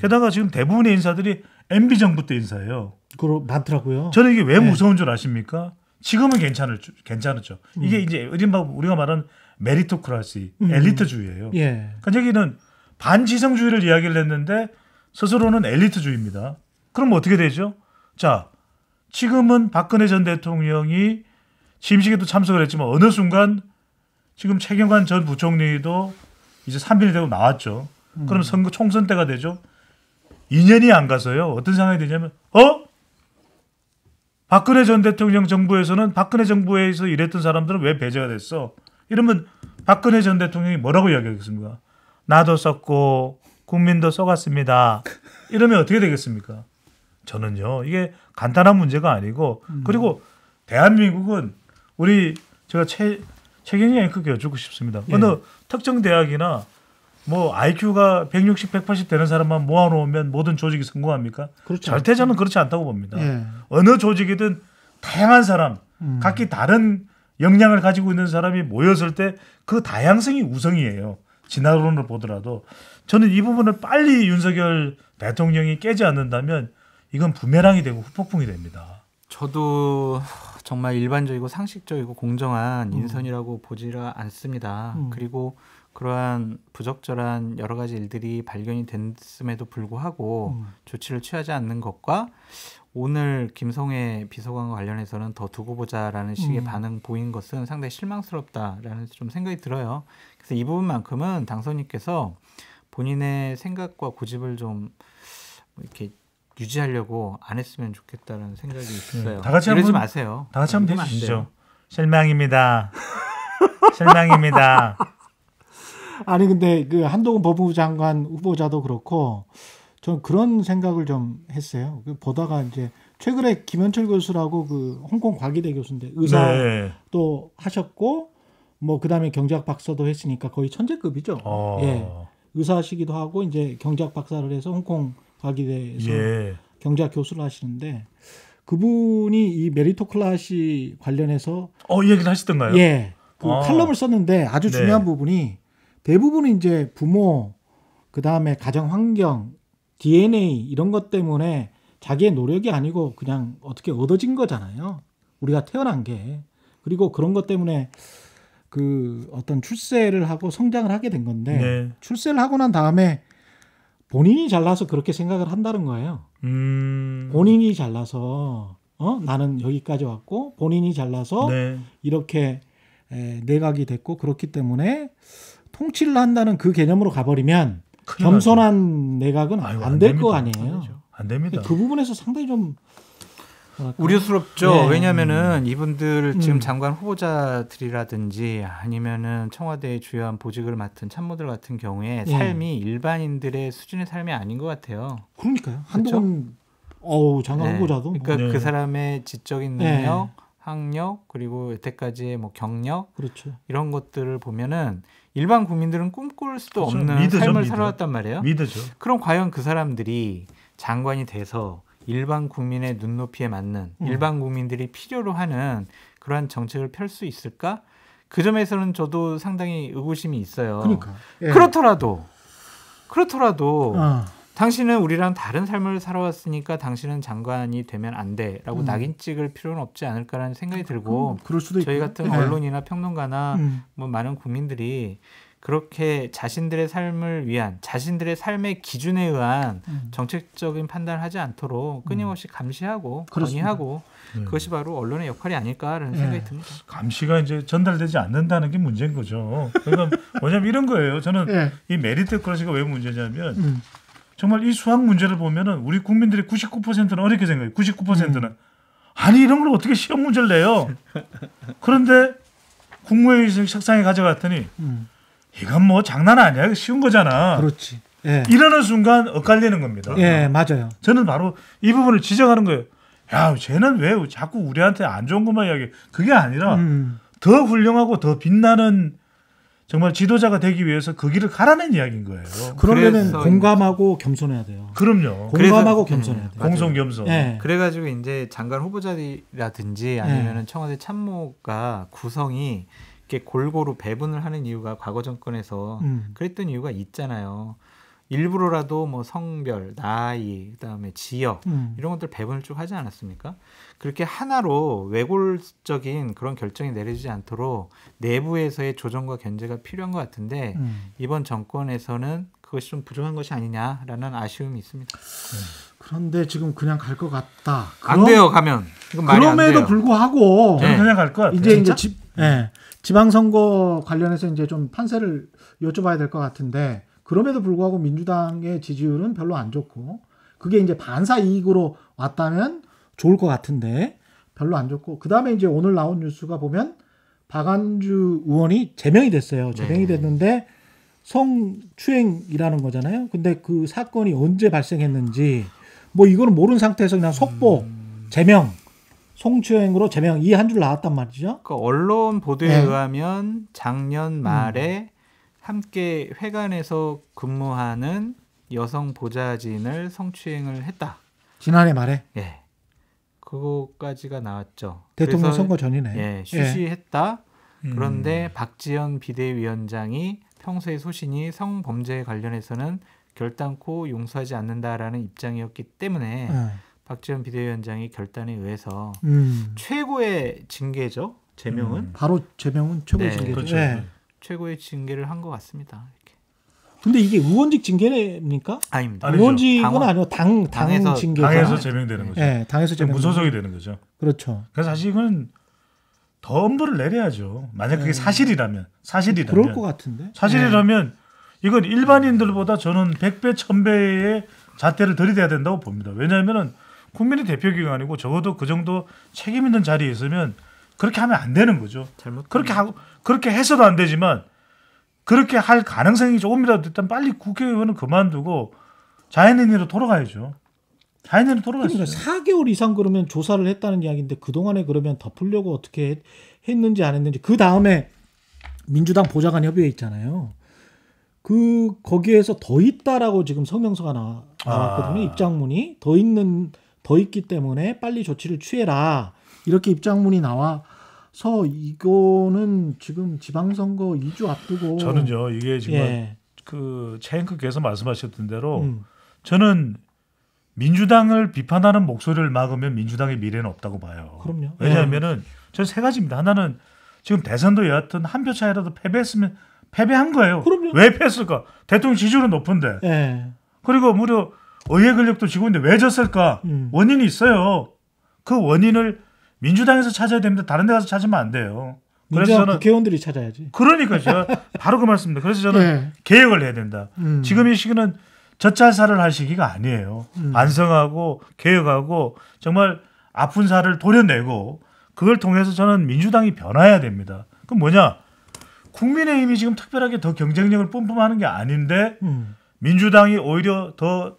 게다가 지금 대부분의 인사들이 MB 정부 때 인사예요. 많더라고요. 저는 이게 왜 무서운 줄 아십니까? 지금은 괜찮았죠. 이게 이제 우리가 말하는 메리토크라시, 엘리트주의예요. 예. 그러니까 여기는 반지성주의를 이야기를 했는데 스스로는 엘리트주의입니다. 그럼 어떻게 되죠? 자, 지금은 박근혜 전 대통령이 취임식에도 참석을 했지만 어느 순간 지금 최경환 전 부총리도 이제 3일이 되고 나왔죠. 그럼 선거 총선 때가 되죠. 2년이 안 가서요. 어떤 상황이 되냐면 박근혜 전 대통령 정부에서는 박근혜 정부에서 일했던 사람들은 왜 배제가 됐어? 이러면 박근혜 전 대통령이 뭐라고 이야기하겠습니까? 나도 썼고 국민도 써갔습니다. 이러면 어떻게 되겠습니까? 저는요. 이게 간단한 문제가 아니고 그리고 대한민국은 제가 최경영 앵커께 여쭙고 싶습니다. 예. 어느 특정 대학이나 뭐 IQ가 160, 180 되는 사람만 모아놓으면 모든 조직이 성공합니까? 그렇죠. 절대 저는 그렇지 않다고 봅니다. 예. 어느 조직이든 다양한 사람, 각기 다른 역량을 가지고 있는 사람이 모였을 때 그 다양성이 우성이에요. 진화론을 보더라도 저는 이 부분을 빨리 윤석열 대통령이 깨지 않는다면 이건 부메랑이 되고 후폭풍이 됩니다. 저도 정말 일반적이고 상식적이고 공정한 인선이라고 보지를 않습니다. 그리고 그러한 부적절한 여러 가지 일들이 발견이 됐음에도 불구하고 조치를 취하지 않는 것과 오늘 김성애 비서관과 관련해서는 더 두고 보자라는 식의 반응 보인 것은 상당히 실망스럽다라는 좀 생각이 들어요. 그래서 이 부분만큼은 당선인께서 본인의 생각과 고집을 좀 이렇게 유지하려고 안 했으면 좋겠다는 생각이 있어요. 다 같이 이러지 한번 마세요. 다 같이 한번 이러면 안 해주시죠. 돼요. 실망입니다. 실망입니다. 아니 근데 그 한동훈 법무부 장관 후보자도 그렇고 저는 그런 생각을 좀 했어요. 보다가 이제 최근에 김현철 교수라고 그 홍콩 과기대 교수인데 의사도 하셨고 뭐 그다음에 경제학 박사도 했으니까 거의 천재급이죠. 예. 의사시기도 하고 이제 경제학 박사를 해서 홍콩 과기대에서 경제학 교수를 하시는데 그분이 이 메리토크라시 관련해서 이 얘기를 하시던가요? 예. 그 칼럼을 썼는데 아주 중요한 부분이 대부분은 이제 부모 그다음에 가정 환경 DNA 이런 것 때문에 자기의 노력이 아니고 그냥 어떻게 얻어진 거잖아요. 우리가 태어난 게. 그리고 그런 것 때문에 그 어떤 출세를 하고 성장을 하게 된 건데 출세를 하고 난 다음에 본인이 잘나서 그렇게 생각을 한다는 거예요. 본인이 잘나서 나는 여기까지 왔고 본인이 잘나서 이렇게 내각이 됐고 그렇기 때문에 통치를 한다는 그 개념으로 가버리면 겸손한 내각은 안 될 거 아니에요. 안 됩니다. 그 부분에서 상당히 좀 우려스럽죠. 왜냐하면은 이분들 지금 장관 후보자들이라든지 아니면은 청와대의 주요한 보직을 맡은 참모들 같은 경우에 삶이 일반인들의 수준의 삶이 아닌 것 같아요. 그러니까요. 한동훈 장관 후보자도 그러니까 그 사람의 지적인 능력, 학력 그리고 여태까지의 뭐 경력 이런 것들을 보면은 일반 국민들은 꿈꿀 수도 없는 삶을 살아왔단 말이에요. 그럼 과연 그 사람들이 장관이 돼서 일반 국민의 눈높이에 맞는 일반 국민들이 필요로 하는 그러한 정책을 펼 수 있을까? 그 점에서는 저도 상당히 의구심이 있어요. 그러니까. 그렇더라도 당신은 우리랑 다른 삶을 살아왔으니까 당신은 장관이 되면 안 돼라고 낙인 찍을 필요는 없지 않을까라는 생각이 들고 그럴 수도 저희 같은 언론이나 평론가나 뭐 많은 국민들이 그렇게 자신들의 삶을 위한 자신들의 삶의 기준에 의한 정책적인 판단을 하지 않도록 끊임없이 감시하고 건의하고 그것이 바로 언론의 역할이 아닐까라는 생각이 듭니다. 감시가 이제 전달되지 않는다는 게 문제인 거죠. 그러니까 뭐냐면 이런 거예요. 저는 이 메리토크라시가 왜 문제냐면 정말 이 수학 문제를 보면은 우리 국민들의 99%는 어렵게 생각해요. 99%는 아니 이런 걸 어떻게 시험 문제를 내요? 그런데 국무회의 책상에 가져갔더니 이건 뭐 장난 아니야. 쉬운 거잖아. 그렇지. 이러는 순간 엇갈리는 겁니다. 맞아요. 저는 바로 이 부분을 지적하는 거예요. 야, 쟤는 왜 자꾸 우리한테 안 좋은 것만 이야기해. 그게 아니라 더 훌륭하고 더 빛나는 정말 지도자가 되기 위해서 그 길을 가라는 이야기인 거예요. 그러면은 그래서 공감하고 겸손해야 돼요. 그럼요. 공감하고 겸손해야 돼요. 공손 겸손. 네. 그래가지고 이제 장관 후보자라든지 아니면은 청와대 참모가 구성이 이렇게 골고루 배분을 하는 이유가 과거 정권에서 그랬던 이유가 있잖아요. 일부러라도 뭐 성별, 나이, 그다음에 지역 이런 것들 배분을 쭉 하지 않았습니까? 그렇게 하나로 외골적인 그런 결정이 내려지지 않도록 내부에서의 조정과 견제가 필요한 것 같은데 이번 정권에서는 그것이 좀 부족한 것이 아니냐라는 아쉬움이 있습니다. 그런데 지금 그냥 갈 것 같다. 안 돼요, 가면. 이건 말이 안 그럼에도 돼요. 불구하고 저는 그냥 갈 것 같아요. 이제 지방선거 관련해서 이제 좀 판세를 여쭤봐야 될 것 같은데 그럼에도 불구하고 민주당의 지지율은 별로 안 좋고 그게 이제 반사 이익으로 왔다면 좋을 것 같은데 별로 안 좋고 그 다음에 이제 오늘 나온 뉴스가 보면 박안주 의원이 제명이 됐어요. 제명이 됐는데 성추행이라는 거잖아요. 근데 그 사건이 언제 발생했는지 뭐 이거는 모르는 상태에서 그냥 속보 제명 성추행으로 제명 이 한 줄 나왔단 말이죠. 그 언론 보도에 의하면 작년 말에 함께 회관에서 근무하는 여성 보좌진을 성추행을 했다. 지난해 말에 예, 그거까지가 나왔죠. 대통령 그래서, 선거 전이네. 예, 쉬쉬했다. 그런데 박지원 비대위원장이 평소의 소신이 성범죄에 관련해서는 결단코 용서하지 않는다라는 입장이었기 때문에 박지원 비대위원장이 결단에 의해서 최고의 징계죠. 제명은 바로 제명은 최고의 네, 징계죠. 그렇죠. 예. 최고의 징계를 한 것 같습니다. 이렇게. 근데 이게 의원직 징계입니까? 아닙니다. 아니죠. 의원직은 당원. 아니고 당 당에서 징계가. 당에서 제명되는 거죠. 예, 당에서 제명. 무소속이 되는 거죠. 그렇죠. 그래서 사실 이건 더 엄벌을 내려야죠. 만약 그게 사실이라면 그럴 것 같은데. 사실이라면 이건 일반인들보다 저는 100배, 1000배의 잣대를 들이대야 된다고 봅니다. 왜냐하면 국민의 대표기관이고 적어도 그 정도 책임 있는 자리에 있으면 그렇게 하면 안 되는 거죠. 그렇게 해서도 안 되지만 그렇게 할 가능성이 조금이라도 일단 빨리 국회의원은 그만두고 자연인으로 돌아가야죠. 자연인으로 돌아가야죠. 그러니까 4개월 이상 그러면 조사를 했다는 이야기인데 그동안에 그러면 덮으려고 어떻게 했는지 안 했는지 그 다음에 민주당 보좌관 협의회 있잖아요. 거기에서 더 있다라고 지금 성명서가 나왔거든요. 입장문이 더 있기 때문에 빨리 조치를 취해라 이렇게 입장문이 나와서 이거는 지금 지방선거 2주 앞두고 저는요 이게 지금 그 최행크께서 말씀하셨던 대로 음. 저는 민주당을 비판하는 목소리를 막으면 민주당의 미래는 없다고 봐요. 그럼요. 왜냐하면은 저는 세 가지입니다. 하나는 지금 대선도 여하튼 한 표 차이라도 패배했으면 패배한 거예요. 그럼요. 왜 패했을까? 대통령 지지율은 높은데. 예. 그리고 무려 의회 권력도 쥐고 있는데 왜 졌을까? 원인이 있어요. 그 원인을 민주당에서 찾아야 됩니다. 다른 데 가서 찾으면 안 돼요. 그래서 민주당 저는 국회의원들이 찾아야지. 그러니까 제가 바로 그 말씀입니다. 그래서 저는 개혁을 해야 된다. 지금 이 시기는 젖잘살을 할 시기가 아니에요. 반성하고 개혁하고 정말 아픈 살을 도려내고 그걸 통해서 저는 민주당이 변화해야 됩니다. 그럼 뭐냐? 국민의힘이 지금 특별하게 더 경쟁력을 뿜뿜하는 게 아닌데 민주당이 오히려 더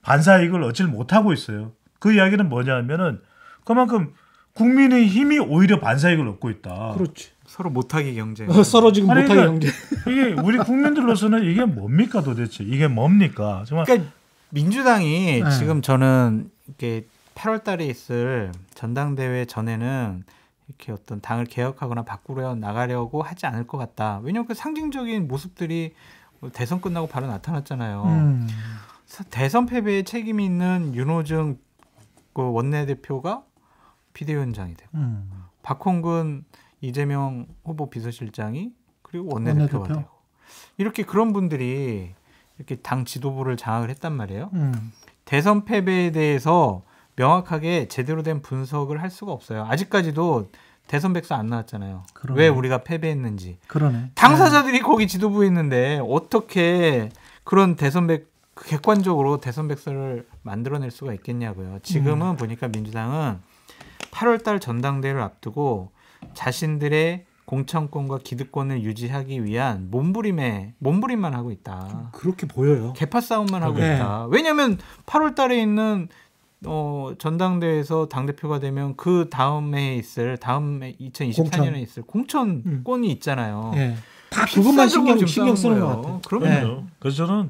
반사이익을 얻질 못하고 있어요. 그 이야기는 뭐냐면은 그만큼 국민의힘이 오히려 반사이익을 얻고 있다. 그렇지. 서로 못하기 경쟁. 서로 지금 아니, 못하게 그러니까 경쟁. 이게 우리 국민들로서는 이게 뭡니까 도대체? 이게 뭡니까? 정말 그러니까 민주당이 지금 저는 이렇게 8월달에 있을 전당대회 전에는 이렇게 어떤 당을 개혁하거나 바꾸려 나가려고 하지 않을 것 같다. 왜냐하면 그 상징적인 모습들이 대선 끝나고 바로 나타났잖아요. 대선 패배에 책임이 있는 윤호중 그 원내대표가 비대위원장이 되고 박홍근 이재명 후보 비서실장이 그리고 원내대표가 되고 이렇게 그런 분들이 이렇게 당 지도부를 장악을 했단 말이에요. 대선 패배에 대해서 명확하게 제대로 된 분석을 할 수가 없어요. 아직까지도 대선 백서 안 나왔잖아요. 그러네. 왜 우리가 패배했는지. 그러네. 당사자들이 거기 지도부에 있는데 어떻게 그런 객관적으로 대선 백서를 만들어낼 수가 있겠냐고요. 지금은 보니까 민주당은 8월달 전당대회를 앞두고 자신들의 공천권과 기득권을 유지하기 위한 몸부림만 하고 있다. 그렇게 보여요. 개파 싸움만 하고 있다. 왜냐하면 8월달에 있는 전당대회에서 당대표가 되면 그 다음에 2024년에 있을 공천권이 있잖아요. 다 그것만 신경 필사적으로 쓰는 것 거예요. 같아요. 그럼요. 그렇죠. 그래서 저는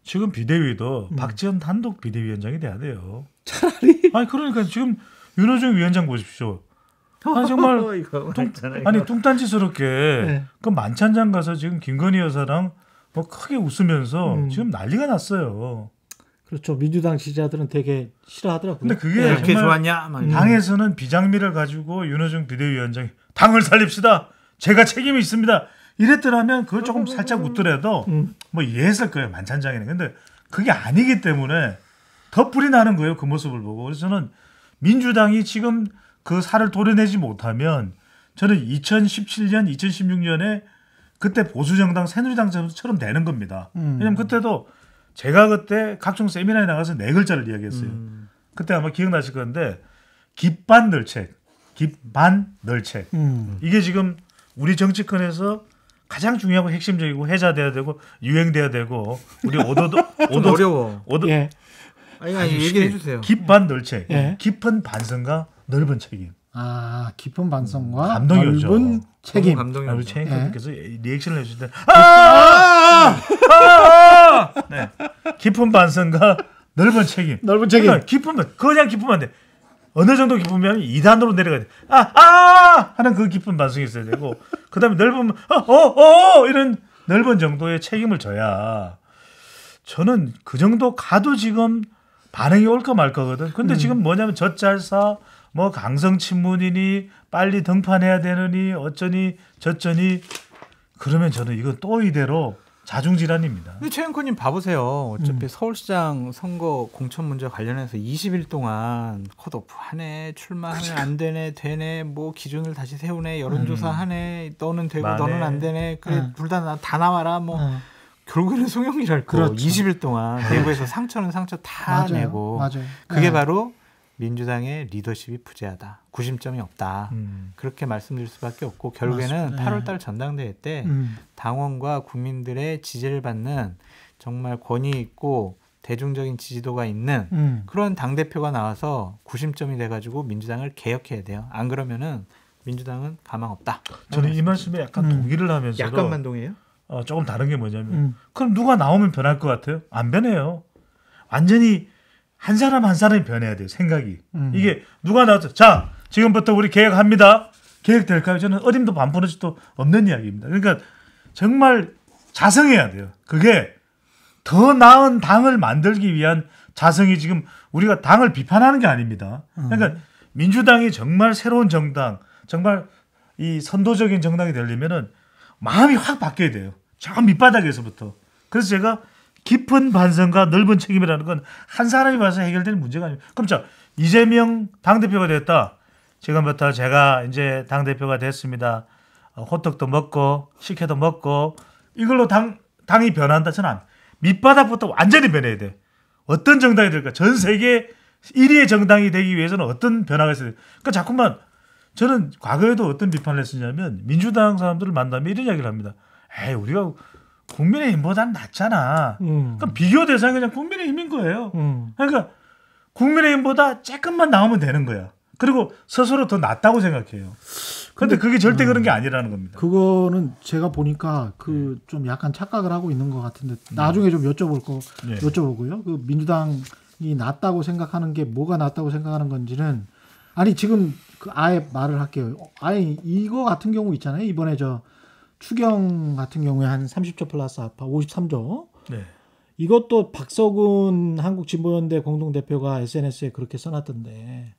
지금 비대위도 박지원 단독 비대위원장이 돼야 돼요. 차라리 아니 그러니까 지금 윤호중 위원장 보십시오. 아니 정말 이거 뚱딴지스럽게 네. 그 만찬장 가서 지금 김건희 여사랑 뭐 크게 웃으면서 지금 난리가 났어요. 그렇죠. 민주당 지지자들은 되게 싫어하더라고요. 근데 그게 이렇게 정말 좋았냐? 막 당에서는 비장미를 가지고 윤호중 비대위원장이 당을 살립시다. 제가 책임이 있습니다. 이랬더라면 그걸 조금 살짝 웃더라도 뭐 이해했을 거예요. 만찬장에는. 근데 그게 아니기 때문에 더 불이 나는 거예요. 그 모습을 보고. 그래서 저는 민주당이 지금 그 살을 도려내지 못하면 저는 2017년, 2016년에 그때 보수정당 새누리당처럼 되는 겁니다. 왜냐면 그때도 제가 그때 각종 세미나에 나가서 4글자를 이야기했어요. 그때 아마 기억나실 건데 깊반널책, 깊반널책. 이게 지금 우리 정치권에서 가장 중요하고 핵심적이고 회자돼야 되고 유행돼야 되고 우리 좀 어려워. 예. 아니 얘기해 주세요. 깊반널책, 예. 깊은 반성과 넓은 책임. 아 깊은 반성과 감동이 오죠. 넓은 책임. 감동이 우리 오죠. 최인께서 리액션을 해주실 때 네. 깊은 반성과 넓은 책임. 넓은 책임. 그러니까 그냥 깊으면 안 돼. 어느 정도 깊으면 2단으로 내려가야 돼. 하는 그 깊은 반성이 있어야 되고 그다음에 넓으면 이런 넓은 정도의 책임을 져야 저는 그 정도 가도 지금 반응이 올까 말까거든. 근데 지금 뭐냐면 젖잘사 뭐 강성 친문이니 빨리 등판해야 되느니 어쩌니 저쩌니 그러면 저는 이건 또 이대로 자중질환입니다. 근데 최영코님 봐보세요. 어차피 서울시장 선거 공천 문제 관련해서 20일 동안 컷오프 하네, 출마하면 안 되네, 되네, 뭐 기준을 다시 세우네, 여론조사 하네, 너는 되고 만에. 너는 안 되네, 그래 둘 다 나와라, 뭐 결국에는 소용이랄 거. 그렇죠. 20일 동안 대구에서 상처는 상처 다 맞아요. 내고 맞아요. 그게 네. 바로 민주당의 리더십이 부재하다, 구심점이 없다. 그렇게 말씀드릴 수밖에 없고 결국에는 맞습니다. 8월달 전당대회 때 당원과 국민들의 지지를 받는 정말 권위 있고 대중적인 지지도가 있는 그런 당대표가 나와서 구심점이 돼가지고 민주당을 개혁해야 돼요. 안 그러면은 민주당은 가망 없다. 저는 이 말씀에 약간 동의를 하면서도 약간만 동의해요? 조금 다른 게 뭐냐면 그럼 누가 나오면 변할 것 같아요? 안 변해요. 완전히 한 사람 한 사람이 변해야 돼요. 생각이. 이게 누가 나와서 자 지금부터 우리 개혁합니다. 개혁될까요? 저는 어림도 반푼어치도 없는 이야기입니다. 그러니까 정말 자성해야 돼요. 그게 더 나은 당을 만들기 위한 자성이 지금 우리가 당을 비판하는 게 아닙니다. 그러니까 민주당이 정말 새로운 정당, 정말 이 선도적인 정당이 되려면은 마음이 확 바뀌어야 돼요. 저 밑바닥에서부터. 그래서 제가 깊은 반성과 넓은 책임이라는 건 한 사람이 봐서 해결될 문제가 아니에요. 그럼 자 이재명 당대표가 됐다. 지금부터 제가 이제 당대표가 됐습니다. 호떡도 먹고 식혜도 먹고 이걸로 당이 변한다. 저는 안. 밑바닥부터 완전히 변해야 돼. 어떤 정당이 될까? 전 세계 1위의 정당이 되기 위해서는 어떤 변화가 있어야 돼. 그러니까 자꾸만 저는 과거에도 어떤 비판을 했었냐면 민주당 사람들을 만나면 이런 이야기를 합니다. 에이 우리가 국민의힘보다는 낫잖아. 그럼 비교 대상이 그냥 국민의힘인 거예요. 그러니까 국민의힘보다 조금만 나오면 되는 거야. 그리고 스스로 더 낫다고 생각해요. 근데 그게 절대 그런 게 아니라는 겁니다. 그거는 제가 보니까 그 좀 약간 착각을 하고 있는 것 같은데 나중에 좀 여쭤보고요. 그 민주당이 낫다고 생각하는 게 뭐가 낫다고 생각하는 건지는 아니 지금 그 아예 말을 할게요. 아예 이거 같은 경우 있잖아요. 이번에 저 추경 같은 경우에 한 30조 플러스 아파 53조. 네. 이것도 박서군 한국진보연대 공동대표가 SNS에 그렇게 써놨던데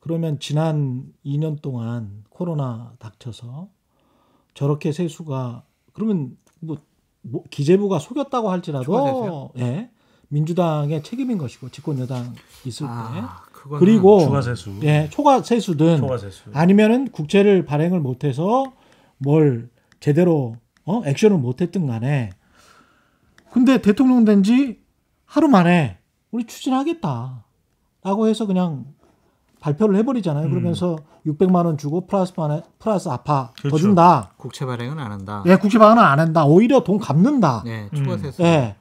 그러면 지난 2년 동안 코로나 닥쳐서 저렇게 세수가 그러면 뭐 기재부가 속였다고 할지라도 예, 민주당의 책임인 것이고 집권 여당 있을 때 그리고 추가세수, 예, 초과세수든 초과세수. 아니면은 국채를 발행을 못해서 뭘 제대로 액션을 못했든 간에 근데 대통령 된 지 하루 만에 우리 추진하겠다라고 해서 그냥 발표를 해버리잖아요. 그러면서 600만 원 주고 플러스 아파 그렇죠. 더 준다. 국채 발행은 안 한다. 예, 국채 발행은 안 한다. 오히려 돈 갚는다. 네, 추가세수. 예.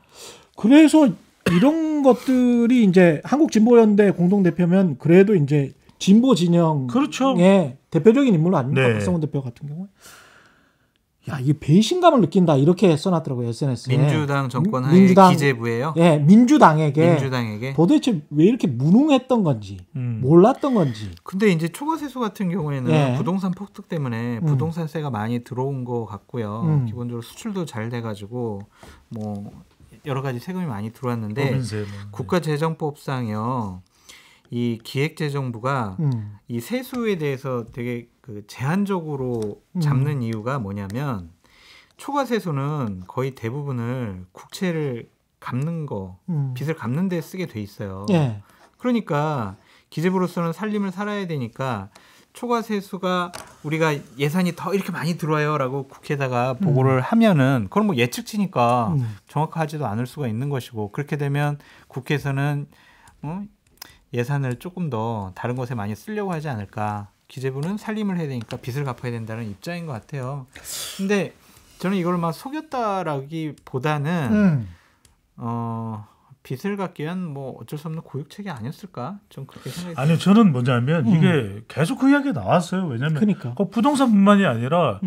그래서 이런 것들이 이제 한국진보연대 공동대표면 그래도 이제 진보 진영의 그렇죠. 대표적인 인물 아닙니까? 네. 박성훈 대표 같은 경우에. 야, 이게 배신감을 느낀다 이렇게 써놨더라고요 SNS에. 민주당 정권 하에 기재부예요. 예, 민주당에게 도대체 왜 이렇게 무능했던 건지 몰랐던 건지. 근데 이제 초과세수 같은 경우에는 예. 부동산 폭등 때문에 부동산세가 많이 들어온 것 같고요. 기본적으로 수출도 잘 돼가지고 뭐 여러 가지 세금이 많이 들어왔는데 국가재정법상요. 이 기획재정부가 이 세수에 대해서 되게 그 제한적으로 잡는 이유가 뭐냐면 초과세수는 거의 대부분을 국채를 갚는 거, 빚을 갚는 데 쓰게 돼 있어요. 예. 그러니까 기재부로서는 살림을 살아야 되니까 초과세수가 우리가 예산이 더 이렇게 많이 들어와요라고 국회에다가 보고를 하면은 그건 뭐 예측치니까 정확하지도 않을 수가 있는 것이고 그렇게 되면 국회에서는 예산을 조금 더 다른 것에 많이 쓰려고 하지 않을까. 기재부는 살림을 해야 되니까 빚을 갚아야 된다는 입장인 것 같아요. 근데 저는 이걸 막 속였다라기보다는 빚을 갚기 위한 뭐 어쩔 수 없는 고육책이 아니었을까? 좀 그렇게 생각이 아니요, 저는 뭐냐면 이게 계속 그 이야기가 나왔어요. 왜냐하면 그러니까. 부동산뿐만이 아니라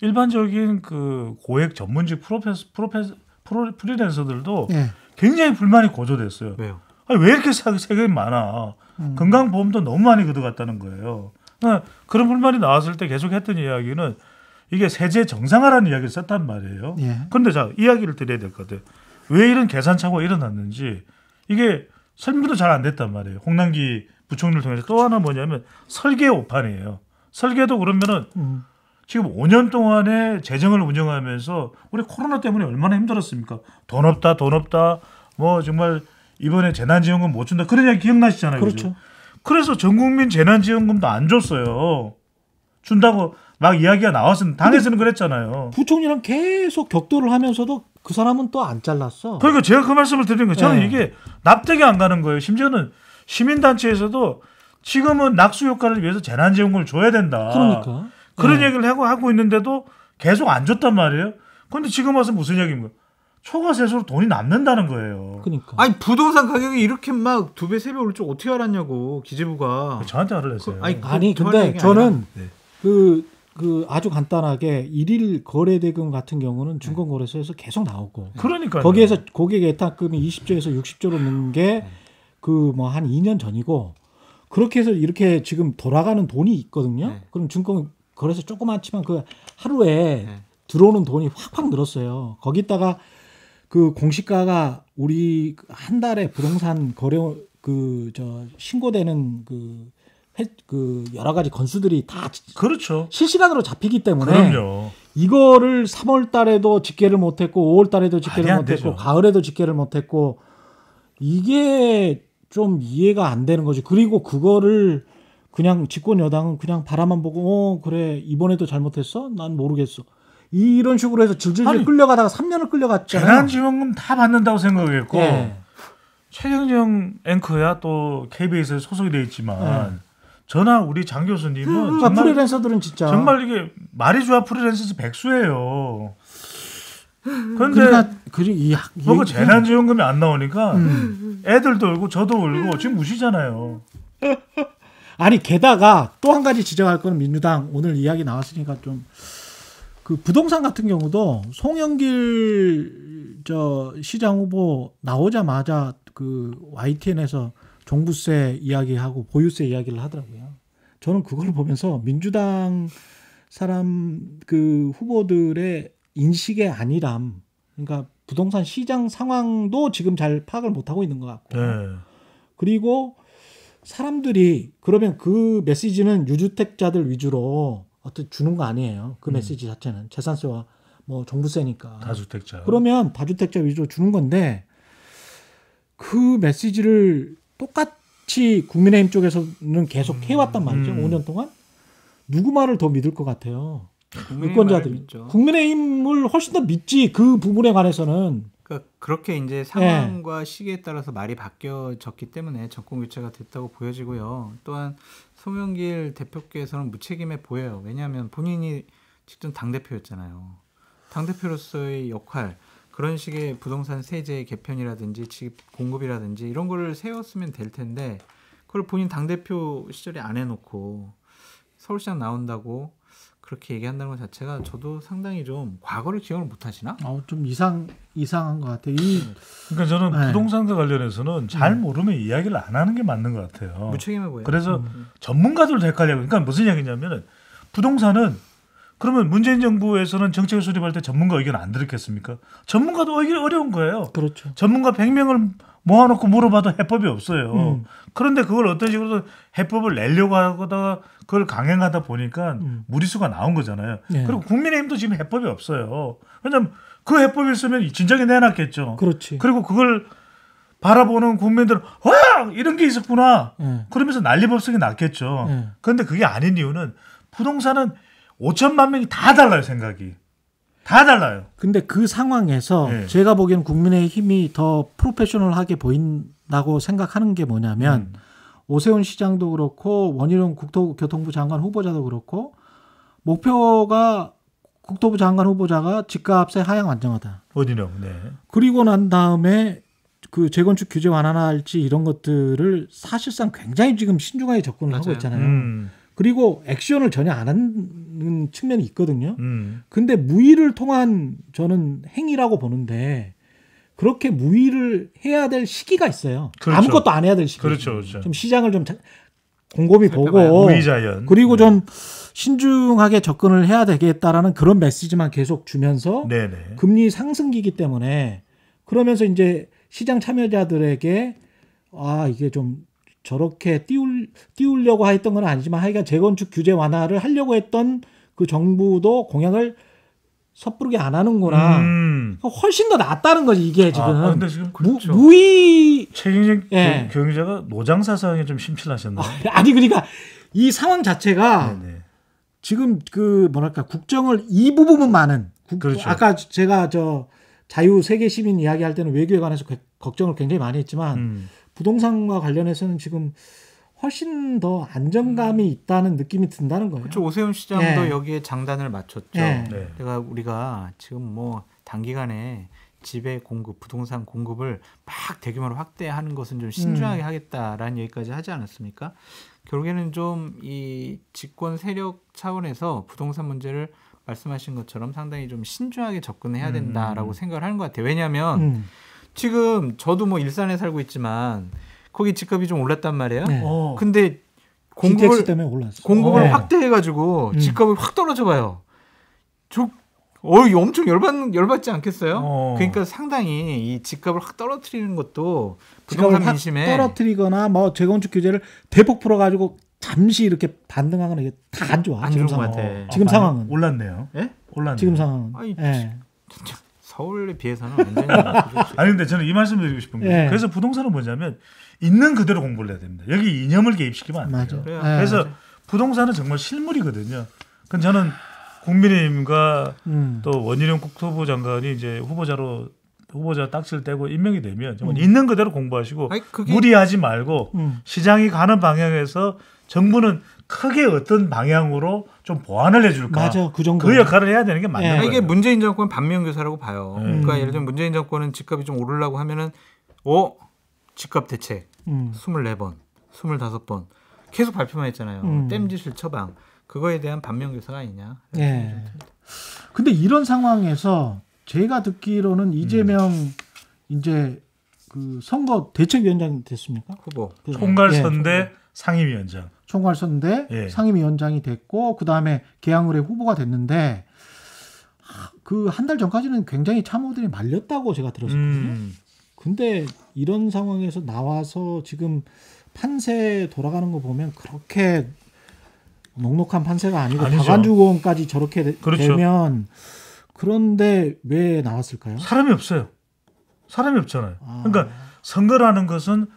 일반적인 그 고액 전문직 프리랜서들도 예. 굉장히 불만이 고조됐어요. 왜요? 아니, 왜 이렇게 세금이 많아? 건강보험도 너무 많이 걷어갔다는 거예요. 그런 불만이 나왔을 때 계속 했던 이야기는 이게 세제 정상화라는 이야기를 썼단 말이에요. 예. 그런데 자, 이야기를 드려야 될 것 같아요. 왜 이런 계산착오가 일어났는지 이게 설명도 잘 안 됐단 말이에요. 홍남기 부총리를 통해서. 또 하나 뭐냐면 설계 오판이에요. 설계도 그러면은 지금 5년 동안의 재정을 운영하면서 우리 코로나 때문에 얼마나 힘들었습니까? 돈 없다. 뭐 정말 이번에 재난지원금 못 준다. 그런 이야기 기억나시잖아요. 그렇죠. 그래서 전국민 재난지원금도 안 줬어요. 준다고 막 이야기가 나왔으면 당에서는 그랬잖아요. 부총리랑 계속 격돌을 하면서도 그 사람은 또 안 잘랐어. 그러니까 제가 그 말씀을 드리는 거예요. 저는 네. 이게 납득이 안 가는 거예요. 심지어는 시민단체에서도 지금은 낙수 효과를 위해서 재난지원금을 줘야 된다. 그러니까. 그런 네. 얘기를 하고 있는데도 계속 안 줬단 말이에요. 그런데 지금 와서 무슨 얘기입니까? 초과세수로 돈이 남는다는 거예요. 그러니까. 아니 부동산 가격이 이렇게 막 2배, 3배 오를 줄 어떻게 알았냐고 기재부가. 저한테 화를 냈어요. 아니 근데 저는 그 아주 간단하게 일일 거래대금 같은 경우는 증권거래소에서 계속 나오고 그러니까요. 거기에서 고객 예탁금이 20조에서 60조로 는 게 그 뭐 한 2년 전이고 그렇게 해서 이렇게 지금 돌아가는 돈이 있거든요. 네. 그럼 증권거래소 조그맣지만 그 하루에 들어오는 돈이 확 늘었어요. 거기다가 그 공시가가 우리 한 달에 부동산 거래 신고되는 그 여러 가지 건수들이 다 그렇죠. 실시간으로 잡히기 때문에 그럼요. 이거를 3월 달에도 집계를 못했고 5월 달에도 집계를 못했고 되죠. 가을에도 집계를 못했고 이게 좀 이해가 안 되는 거죠. 그리고 그거를 그냥 집권 여당은 그냥 바라만 보고 그래 이번에도 잘못했어? 난 모르겠어. 이런 식으로 해서 질질 끌려가다가 3년을 끌려갔잖아요. 재난지원금 다 받는다고 생각했고 네. 최경영 앵커야 또 KBS에 소속이 되어 있지만 저나 우리 장 교수님은 정말, 프리랜서들은 진짜 정말 이게 말이 좋아 프리랜서지 백수예요. 그런데 그러니까 재난지원금이 안 나오니까 애들도 울고 저도 울고 지금 우시잖아요. 아니 게다가 또 한 가지 지적할 거는 민주당 오늘 이야기 나왔으니까 좀 그 부동산 같은 경우도 송영길 시장 후보 나오자마자 그 YTN에서 종부세 이야기하고 보유세 이야기를 하더라고요. 저는 그걸 보면서 민주당 사람 그 후보들의 인식의 안일함, 그러니까 부동산 시장 상황도 지금 잘 파악을 못하고 있는 것 같고, 그리고 사람들이 그러면 그 메시지는 유주택자들 위주로 어떻게 주는 거 아니에요. 그 메시지 자체는 재산세와 뭐 종부세니까. 다주택자. 그러면 다주택자 위주로 주는 건데 그 메시지를 똑같이 국민의힘 쪽에서는 계속 해왔단 말이죠. 5년 동안. 누구 말을 더 믿을 것 같아요. 유권자들이. 국민의힘을 훨씬 더 믿지. 그 부분에 관해서는. 그러니까 그렇게 이제 상황과 시기에 따라서 말이 바뀌어졌기 때문에 정권 교체가 됐다고 보여지고요. 또한 송영길 대표께서는 무책임해 보여요. 왜냐하면 본인이 직전 당대표였잖아요. 당대표로서의 역할, 그런 식의 부동산 세제 개편이라든지 집 공급이라든지 이런 거를 세웠으면 될 텐데 그걸 본인 당대표 시절에 안 해놓고 서울시장 나온다고 그렇게 얘기한다는 것 자체가 저도 상당히 좀 과거를 기억을 못 하시나? 좀 이상한 것 같아요. 그러니까 저는 네. 부동산과 관련해서는 잘 모르면 이야기를 안 하는 게 맞는 것 같아요. 무책임해 보여요. 그래서 전문가들도 헷갈려요. 그러니까 무슨 이야기냐면은 부동산은 그러면 문재인 정부에서는 정책을 수립할 때 전문가 의견 안 들었겠습니까? 전문가도 의견이 어려운 거예요. 그렇죠. 전문가 100명을 모아놓고 물어봐도 해법이 없어요. 그런데 그걸 어떤 식으로 해법을 내려고 하다가 그걸 강행하다 보니까 무리수가 나온 거잖아요. 네. 그리고 국민의힘도 지금 해법이 없어요. 왜냐하면 그 해법이 있으면 진작에 내놨겠죠. 그렇지. 그리고 그걸 바라보는 국민들은 와 이런 게 있었구나. 네. 그러면서 난리법석이 났겠죠. 네. 그런데 그게 아닌 이유는 부동산은 5천만 명이 다 달라요. 생각이. 다 달라요. 근데 그 상황에서 네. 제가 보기에는 국민의힘이 더 프로페셔널하게 보인다고 생각하는 게 뭐냐면 오세훈 시장도 그렇고 원희룡 국토교통부 장관 후보자도 그렇고 목표가 국토부 장관 후보자가 집값의 하향 안정화다. 어디요? 네. 그리고 난 다음에 그 재건축 규제 완화할지 이런 것들을 사실상 굉장히 지금 신중하게 접근을 하고 맞아요. 있잖아요. 그리고 액션을 전혀 안 하는 측면이 있거든요. 음. 근데 무의를 통한 저는 행위라고 보는데 그렇게 무의를 해야 될 시기가 있어요. 그렇죠. 아무것도 안 해야 될 시기. 그렇죠, 그렇죠. 좀 시장을 좀 곰곰이 살펴봐요. 보고 무의자연. 그리고 좀 신중하게 접근을 해야 되겠다라는 그런 메시지만 계속 주면서 네네. 금리 상승기이기 때문에 그러면서 이제 시장 참여자들에게 이게 좀 저렇게 띄우려고 했던 건 아니지만 하여간 재건축 규제 완화를 하려고 했던 그 정부도 공약을 섣부르게 안 하는구나. 훨씬 더 낫다는 거지 이게 지금. 근데 지금 그렇죠. 무의 최경영 예. 경영자가 노장 사상에 좀 심취하셨나요? 아니 그러니까 이 상황 자체가 네네. 지금 그 뭐랄까 국정을 이 부분은 많은 그렇죠. 아까 제가 저 자유 세계 시민 이야기할 때는 외교에 관해서 걱정을 굉장히 많이 했지만 부동산과 관련해서는 지금 훨씬 더 안정감이 있다는 느낌이 든다는 거예요. 그렇죠. 오세훈 시장도 예. 여기에 장단을 맞췄죠. 예. 네. 우리가 지금 뭐 단기간에 집의 공급, 부동산 공급을 막 대규모로 확대하는 것은 좀 신중하게 하겠다라는 얘기까지 하지 않았습니까? 결국에는 좀 이 집권 세력 차원에서 부동산 문제를 말씀하신 것처럼 상당히 좀 신중하게 접근해야 된다라고 생각을 하는 것 같아요. 왜냐하면 지금 저도 뭐 일산에 살고 있지만 거기 집값이 좀 올랐단 말이에요. 네. 근데 GTX 때문에 올랐어. 공급을 확대해가지고 집값이 확 떨어져 봐요. 엄청 열받지 않겠어요? 그러니까 상당히 이 집값을 확 떨어뜨리는 것도 부동산 민심에 떨어뜨리거나 뭐 재건축 규제를 대폭 풀어가지고 잠시 이렇게 반등하거나 이게 다 안 좋아. 안 지금 좋은 것 상황. 같아. 지금 상황은. 올랐네요. 예? 올랐네요. 지금 상황은. 아니, 예. 진짜 서울에 비해서는 완전히 나쁘죠. 아니 근데 저는 이 말씀을 드리고 싶은 게 예. 그래서 부동산은 뭐냐면 있는 그대로 공부를 해야 됩니다. 여기 이념을 개입시키면 안 돼요. 맞아. 그래요. 예. 그래서 부동산은 정말 실물이거든요. 그럼 저는 국민의힘과 또 원희룡 국토부 장관이 이제 후보자 딱지를 떼고 임명이 되면 정말 있는 그대로 공부하시고 아니, 그게- 무리하지 말고 시장이 가는 방향에서 정부는 크게 어떤 방향으로 좀 보완을 해줄까? 맞아, 그 정도. 그 역할을 해야 되는 게 맞는 예. 거예요. 이게 문재인 정권 반면교사라고 봐요. 그러니까 예를 들면 문재인 정권은 집값이 좀 오르려고 하면은 집값 대책 24번, 25번 계속 발표만 했잖아요. 땜짓을 처방. 그거에 대한 반면교사가 아니냐. 예. 근데 이런 상황에서 제가 듣기로는 이재명 이제 그 선거 대책위원장 됐습니까? 후보. 그- 총괄선대 예, 상임위원장. 총괄선대 예. 상임위원장이 됐고 그 다음에 계양을의 후보가 됐는데 그 한 달 전까지는 굉장히 참모들이 말렸다고 제가 들었거든요. 근데 이런 상황에서 나와서 지금 판세 돌아가는 거 보면 그렇게 녹록한 판세가 아니고 아니죠. 박완주 의원까지 저렇게 그렇죠. 되면 그런데 왜 나왔을까요? 사람이 없어요. 사람이 없잖아요. 그러니까 선거라는 것은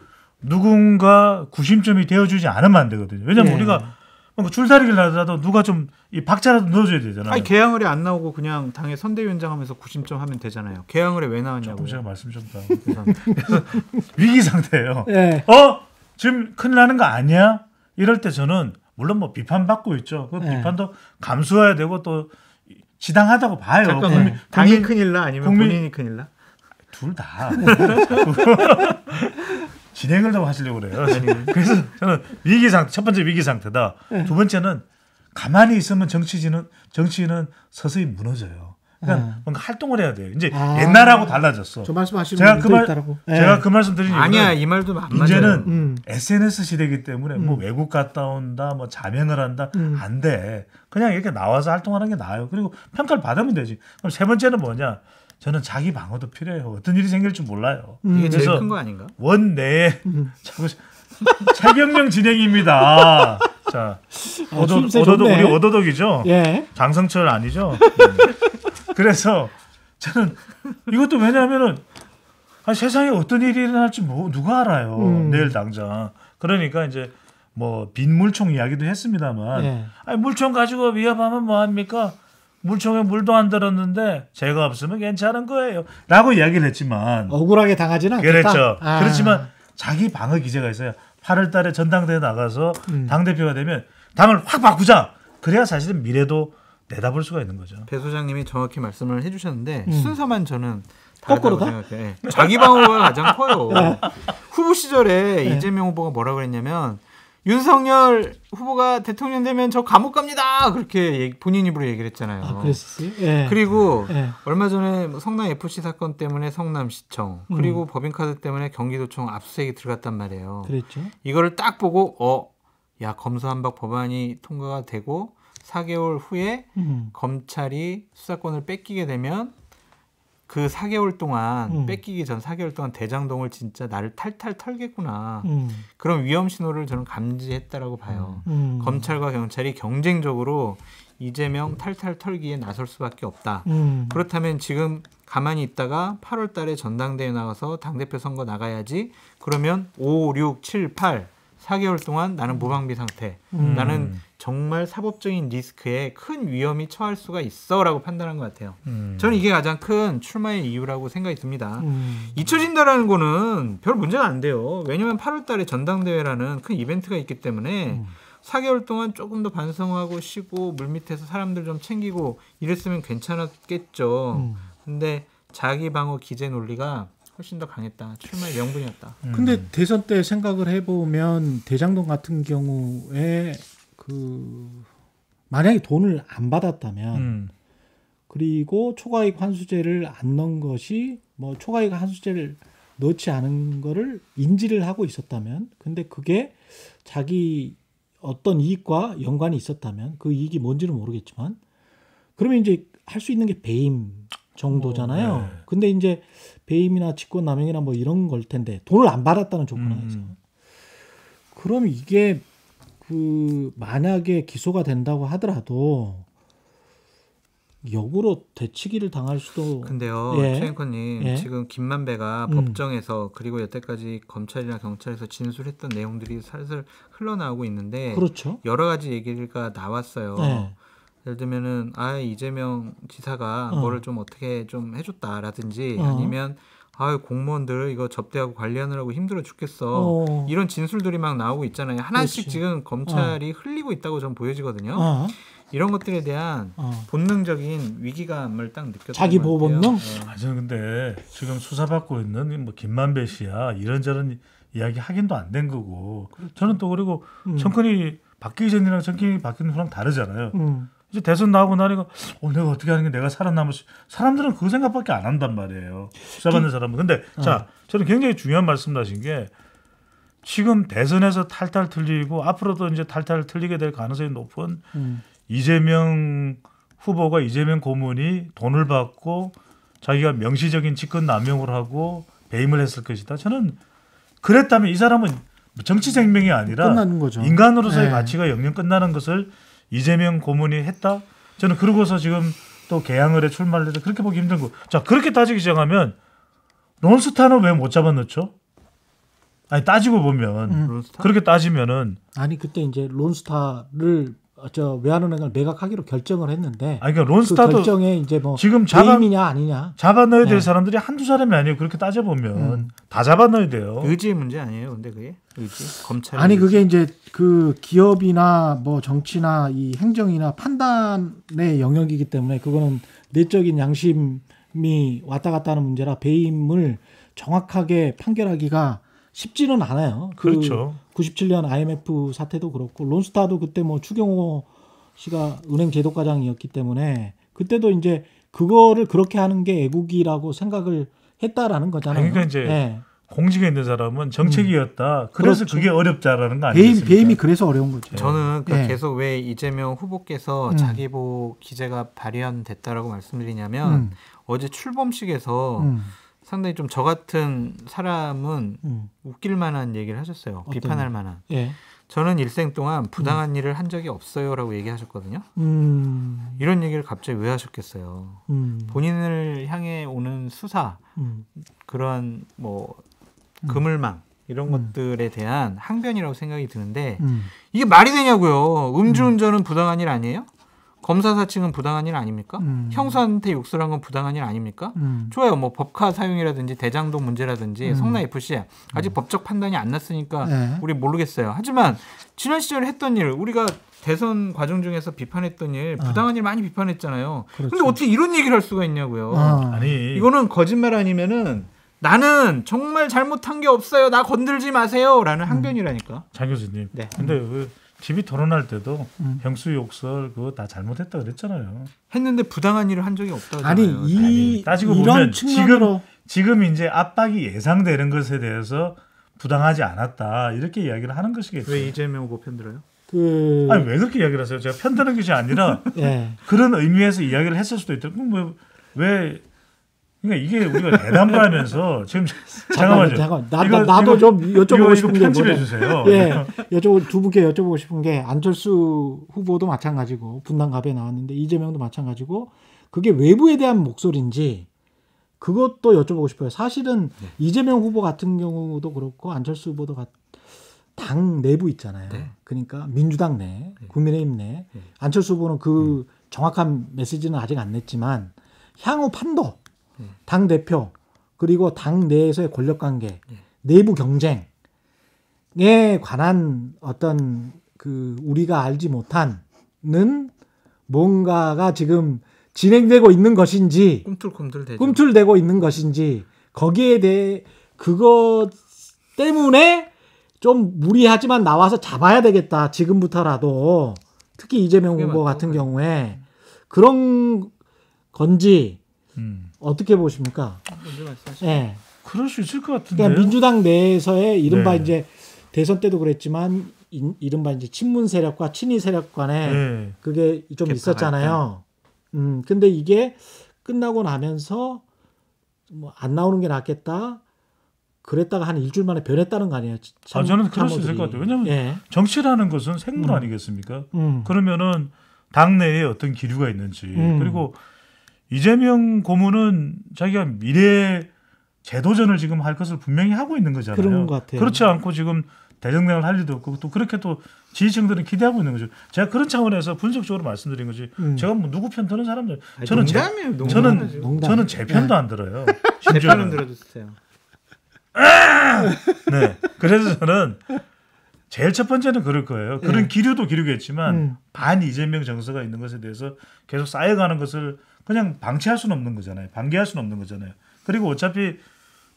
누군가 구심점이 되어주지 않으면 안 되거든요. 왜냐하면 예. 우리가 뭔가 줄다리기를 하더라도 누가 좀 이 박자라도 넣어줘야 되잖아요. 아니 계양을이 안 나오고 그냥 당의 선대위원장 하면서 구심점 하면 되잖아요. 계양을이 왜 나왔냐고. 조금 제가 말씀 좀 더. 그래서 위기 상태예요. 예. 지금 큰일 나는 거 아니야? 이럴 때 저는 물론 뭐 비판받고 있죠. 그 예. 비판도 감수해야 되고 또 지당하다고 봐요. 잠깐만. 당이 큰일 나 아니면 본인이 큰일 나? 둘 다. 진행을 좀 하시려고 그래요. 그래서 저는 첫 번째 위기 상태다. 두 번째는 가만히 있으면 정치인은 서서히 무너져요. 그러니까 뭔가 활동을 해야 돼요. 이제 옛날하고 달라졌어. 저 말씀하시는 제가 분도 있다라고. 제가 그 말씀 드린 이유는 아니야 이 말도 안 맞아요. 이제는 SNS 시대이기 때문에 뭐 외국 갔다 온다, 뭐 자명을 한다 안 돼. 그냥 이렇게 나와서 활동하는 게 나아요. 그리고 평가를 받으면 되지. 그럼 세 번째는 뭐냐? 저는 자기 방어도 필요해요. 어떤 일이 생길지 몰라요. 이게 제일 그래서 큰 거 아닌가? 원내에 자꾸 최경영 진행입니다. 자, 오도독 우리 오도독이죠. 예. 장성철 아니죠. 그래서 저는 이것도 왜냐하면은 세상에 어떤 일이 일어날지 누가 알아요. 내일 당장. 그러니까 이제 뭐 빈물총 이야기도 했습니다만, 예. 아니, 물총 가지고 위협하면 뭐 합니까? 물총에 물도 안 들었는데 죄가 없으면 괜찮은 거예요.라고 이야기를 했지만 억울하게 당하지는 않겠다. 그렇죠. 그렇지만 자기 방어 기제가 있어요. 8월달에 전당대회 나가서 당 대표가 되면 당을 확 바꾸자. 그래야 사실은 미래도 내다볼 수가 있는 거죠. 배 소장님이 정확히 말씀을 해주셨는데 순서만 저는 거꾸로 다르다고 생각해요. 예. 자기 방어가 가장 커요. 후보 시절에 이재명 후보가 뭐라고 그랬냐면 윤석열 후보가 대통령 되면 저 감옥 갑니다. 그렇게 본인 입으로 얘기를 했잖아요. 그랬어요? 예. 그리고 예. 얼마 전에 성남 FC 사건 때문에 성남시청 그리고 법인카드 때문에 경기도청 압수수색이 들어갔단 말이에요. 그랬죠. 이거를 딱 보고 야 검수한박 법안이 통과가 되고 4개월 후에 검찰이 수사권을 뺏기게 되면 그 4개월 동안 뺏기기 전 4개월 동안 대장동을 진짜 나를 탈탈 털겠구나. 그런 위험 신호를 저는 감지했다라고 봐요. 검찰과 경찰이 경쟁적으로 이재명 탈탈 털기에 나설 수밖에 없다. 그렇다면 지금 가만히 있다가 8월 달에 전당대회 나가서 당대표 선거 나가야지. 그러면 5, 6, 7, 8 4개월 동안 나는 무방비 상태. 나는 정말 사법적인 리스크에 큰 위험이 처할 수가 있어라고 판단한 것 같아요. 저는 이게 가장 큰 출마의 이유라고 생각이 듭니다. 잊혀진다라는 거는 별 문제가 안 돼요. 왜냐하면 8월 달에 전당대회라는 큰 이벤트가 있기 때문에 4개월 동안 조금 더 반성하고 쉬고 물밑에서 사람들 좀 챙기고 이랬으면 괜찮았겠죠. 근데 자기 방어 기재 논리가 훨씬 더 강했다. 출마의 명분이었다. 근데 대선 때 생각을 해보면 대장동 같은 경우에 만약에 돈을 안 받았다면 그리고 초과이익 환수제를 안 넣은 것이 뭐 초과이익 환수제를 넣지 않은 거를 인지를 하고 있었다면 근데 그게 자기 어떤 이익과 연관이 있었다면 그 이익이 뭔지는 모르겠지만 그러면 이제 할 수 있는 게 배임 정도잖아요. 네. 근데 이제 배임이나 직권남용이나 뭐 이런 걸 텐데 돈을 안 받았다는 조건에서 그럼 이게 만약에 기소가 된다고 하더라도 역으로 되치기를 당할 수도. 근데요, 예. 최앵커님 예. 지금 김만배가 법정에서 그리고 여태까지 검찰이나 경찰에서 진술했던 내용들이 살살 흘러나오고 있는데 그렇죠. 여러 가지 얘기가 나왔어요. 네. 예를 들면은 이재명 지사가 뭐를 좀 어떻게 좀 해줬다라든지 아니면 공무원들 이거 접대하고 관리하느라고 힘들어 죽겠어. 이런 진술들이 막 나오고 있잖아요. 하나씩 그렇지. 지금 검찰이 흘리고 있다고 전 보여지거든요. 이런 것들에 대한 본능적인 위기감을 딱 느꼈던 자기 것 같아요. 보호 본능? 네. 저는 근데 지금 수사받고 있는 뭐 김만배 씨야 이런저런 이야기 확인도 안 된 거고 저는 또 그리고 정권이 바뀌기 전이랑 정권이 바뀌는 후랑 다르잖아요. 이제 대선 나오고 나니까 내가 어떻게 하는 게 내가 살아남을 수 사람들은 그 생각밖에 안 한단 말이에요. 수사받는 사람은. 근데 자 저는 굉장히 중요한 말씀 하신 게 지금 대선에서 탈탈 틀리고 앞으로도 이제 탈탈 틀리게 될 가능성이 높은 이재명 후보가 이재명 고문이 돈을 받고 자기가 명시적인 직권 남용을 하고 배임을 했을 것이다. 저는 그랬다면 이 사람은 정치 생명이 아니라 끝나는 거죠. 인간으로서의 네. 가치가 영영 끝나는 것을 이재명 고문이 했다. 저는 그러고서 지금 또 개항을에 출마를 해서 그렇게 보기 힘든 거. 자 그렇게 따지기 시작하면 론스타는 왜 못 잡아넣죠? 아니 따지고 보면 론스타? 그렇게 따지면은 아니 그때 이제 론스타를 외환은행을 매각하기로 결정을 했는데 아니 그러니까 그 론스타도 결정에 이제 뭐 지금 배임이냐 아니냐 잡아넣어야 될 네. 사람들이 한두 사람이 아니에요. 그렇게 따져보면 다 잡아넣어야 돼요. 의지의 문제 아니에요, 근데 그게 의지 검찰. 아니 그게 이제 그 기업이나 뭐 정치나 이 행정이나 판단의 영역이기 때문에 그거는 내적인 양심이 왔다 갔다 하는 문제라 배임을 정확하게 판결하기가 쉽지는 않아요. 그렇죠. 97년 IMF 사태도 그렇고 론스타도 그때 뭐 추경호 씨가 은행 제도과장이었기 때문에 그때도 이제 그거를 그렇게 하는 게 애국이라고 생각을 했다라는 거잖아요. 그러니까 이제 예. 공직에 있는 사람은 정책이었다. 그래서 그렇죠. 그게 어렵다라는 거 아니겠습니까? 배임이 그래서 어려운 거죠. 저는 예. 계속 왜 이재명 후보께서 자기보 기재가 발의됐다라고 말씀드리냐면 어제 출범식에서 상당히 좀 저 같은 사람은 웃길 만한 얘기를 하셨어요. 비판할 만한. 예. 저는 일생 동안 부당한 일을 한 적이 없어요라고 얘기하셨거든요. 이런 얘기를 갑자기 왜 하셨겠어요? 본인을 향해 오는 수사, 그런 뭐 그물망 이런 것들에 대한 항변이라고 생각이 드는데 이게 말이 되냐고요. 음주운전은 부당한 일 아니에요? 검사 사칭은 부당한 일 아닙니까? 형사한테 욕설 한 건 부당한 일 아닙니까? 좋아요. 뭐 법카 사용이라든지 대장동 문제라든지 성남FC 아직 법적 판단이 안 났으니까 네. 우리 모르겠어요. 하지만 지난 시절에 했던 일 우리가 대선 과정 중에서 비판했던 일 부당한 일 많이 비판했잖아요. 그런데 그렇죠. 어떻게 이런 얘기를 할 수가 있냐고요. 아니 이거는 거짓말 아니면은 나는 정말 잘못한 게 없어요. 나 건들지 마세요라는 항변이라니까. 장 교수님. 네. 근데 그 TV 토론할 때도 형수 욕설 그거 다 잘못했다 그랬잖아요. 했는데 부당한 일을 한 적이 없다고 아니 하잖아요. 이 따지고 이런 보면 측면으로 지금 이제 압박이 예상되는 것에 대해서 부당하지 않았다 이렇게 이야기를 하는 것이겠죠. 왜 이재명 후보 편들어요? 그 아니 왜 그렇게 이야기를 하세요? 제가 편드는 것이 아니라 예. 그런 의미에서 이야기를 했을 수도 있다. 그럼 왜 그러니까 이게 우리가 대담을 하면서 지금 잠깐만요. 잠깐. 나도 좀 여쭤보고 싶은 게 편집해 뭐냐. 주세요. 예. 두 분께 여쭤보고 싶은 게 안철수 후보도 마찬가지고 분당갑에 나왔는데 이재명도 마찬가지고 그게 외부에 대한 목소리인지 그것도 여쭤보고 싶어요. 사실은 이재명 후보 같은 경우도 그렇고 안철수 후보도 당 내부 있잖아요. 네. 그러니까 민주당 내, 국민의힘 내 안철수 후보는 그 정확한 메시지는 아직 안 냈지만 향후 판도 당 대표 그리고 당 내에서의 권력 관계, 내부 경쟁에 관한 어떤 그 우리가 알지 못하는 뭔가가 지금 진행되고 있는 것인지 꿈틀대고 있는 것인지 거기에 대해 그것 때문에 좀 무리하지만 나와서 잡아야 되겠다 지금부터라도 특히 이재명 후보 같은 경우에 그런 건지 어떻게 보십니까? 먼저 말씀하시죠. 예. 그럴 수 있을 것 같은데. 그러니까 민주당 내에서의 이른바 네. 이제 대선 때도 그랬지만 이른바 이제 친문 세력과 친이 세력 간에 네. 그게 좀 있었잖아요. 근데 이게 끝나고 나면서 뭐 안 나오는 게 낫겠다. 그랬다가 한 일주일 만에 변했다는 거 아니에요? 저는 그럴 수 있을 것 같아요. 왜냐하면 예. 정치라는 것은 생물 아니겠습니까? 음. 그러면은 당내에 어떤 기류가 있는지 그리고 이재명 고문은 자기가 미래 제도전을 지금 할 것을 분명히 하고 있는 거잖아요. 그런 것 같아요. 그렇지 않고 지금 대정당을 할 일도 없고 또 그렇게 또 지지층들은 기대하고 있는 거죠. 제가 그런 차원에서 분석적으로 말씀드린 거지. 제가 뭐 누구 편 드는 사람들 저는 저는 제 편도 안 들어요. 제 편은 들어주세요. 네. 그래서 저는 제일 첫 번째는 그럴 거예요. 그런 기류도 기류겠지만 반 이재명 정서가 있는 것에 대해서 계속 쌓여가는 것을 그냥 방치할 수는 없는 거잖아요. 방기할 수는 없는 거잖아요. 그리고 어차피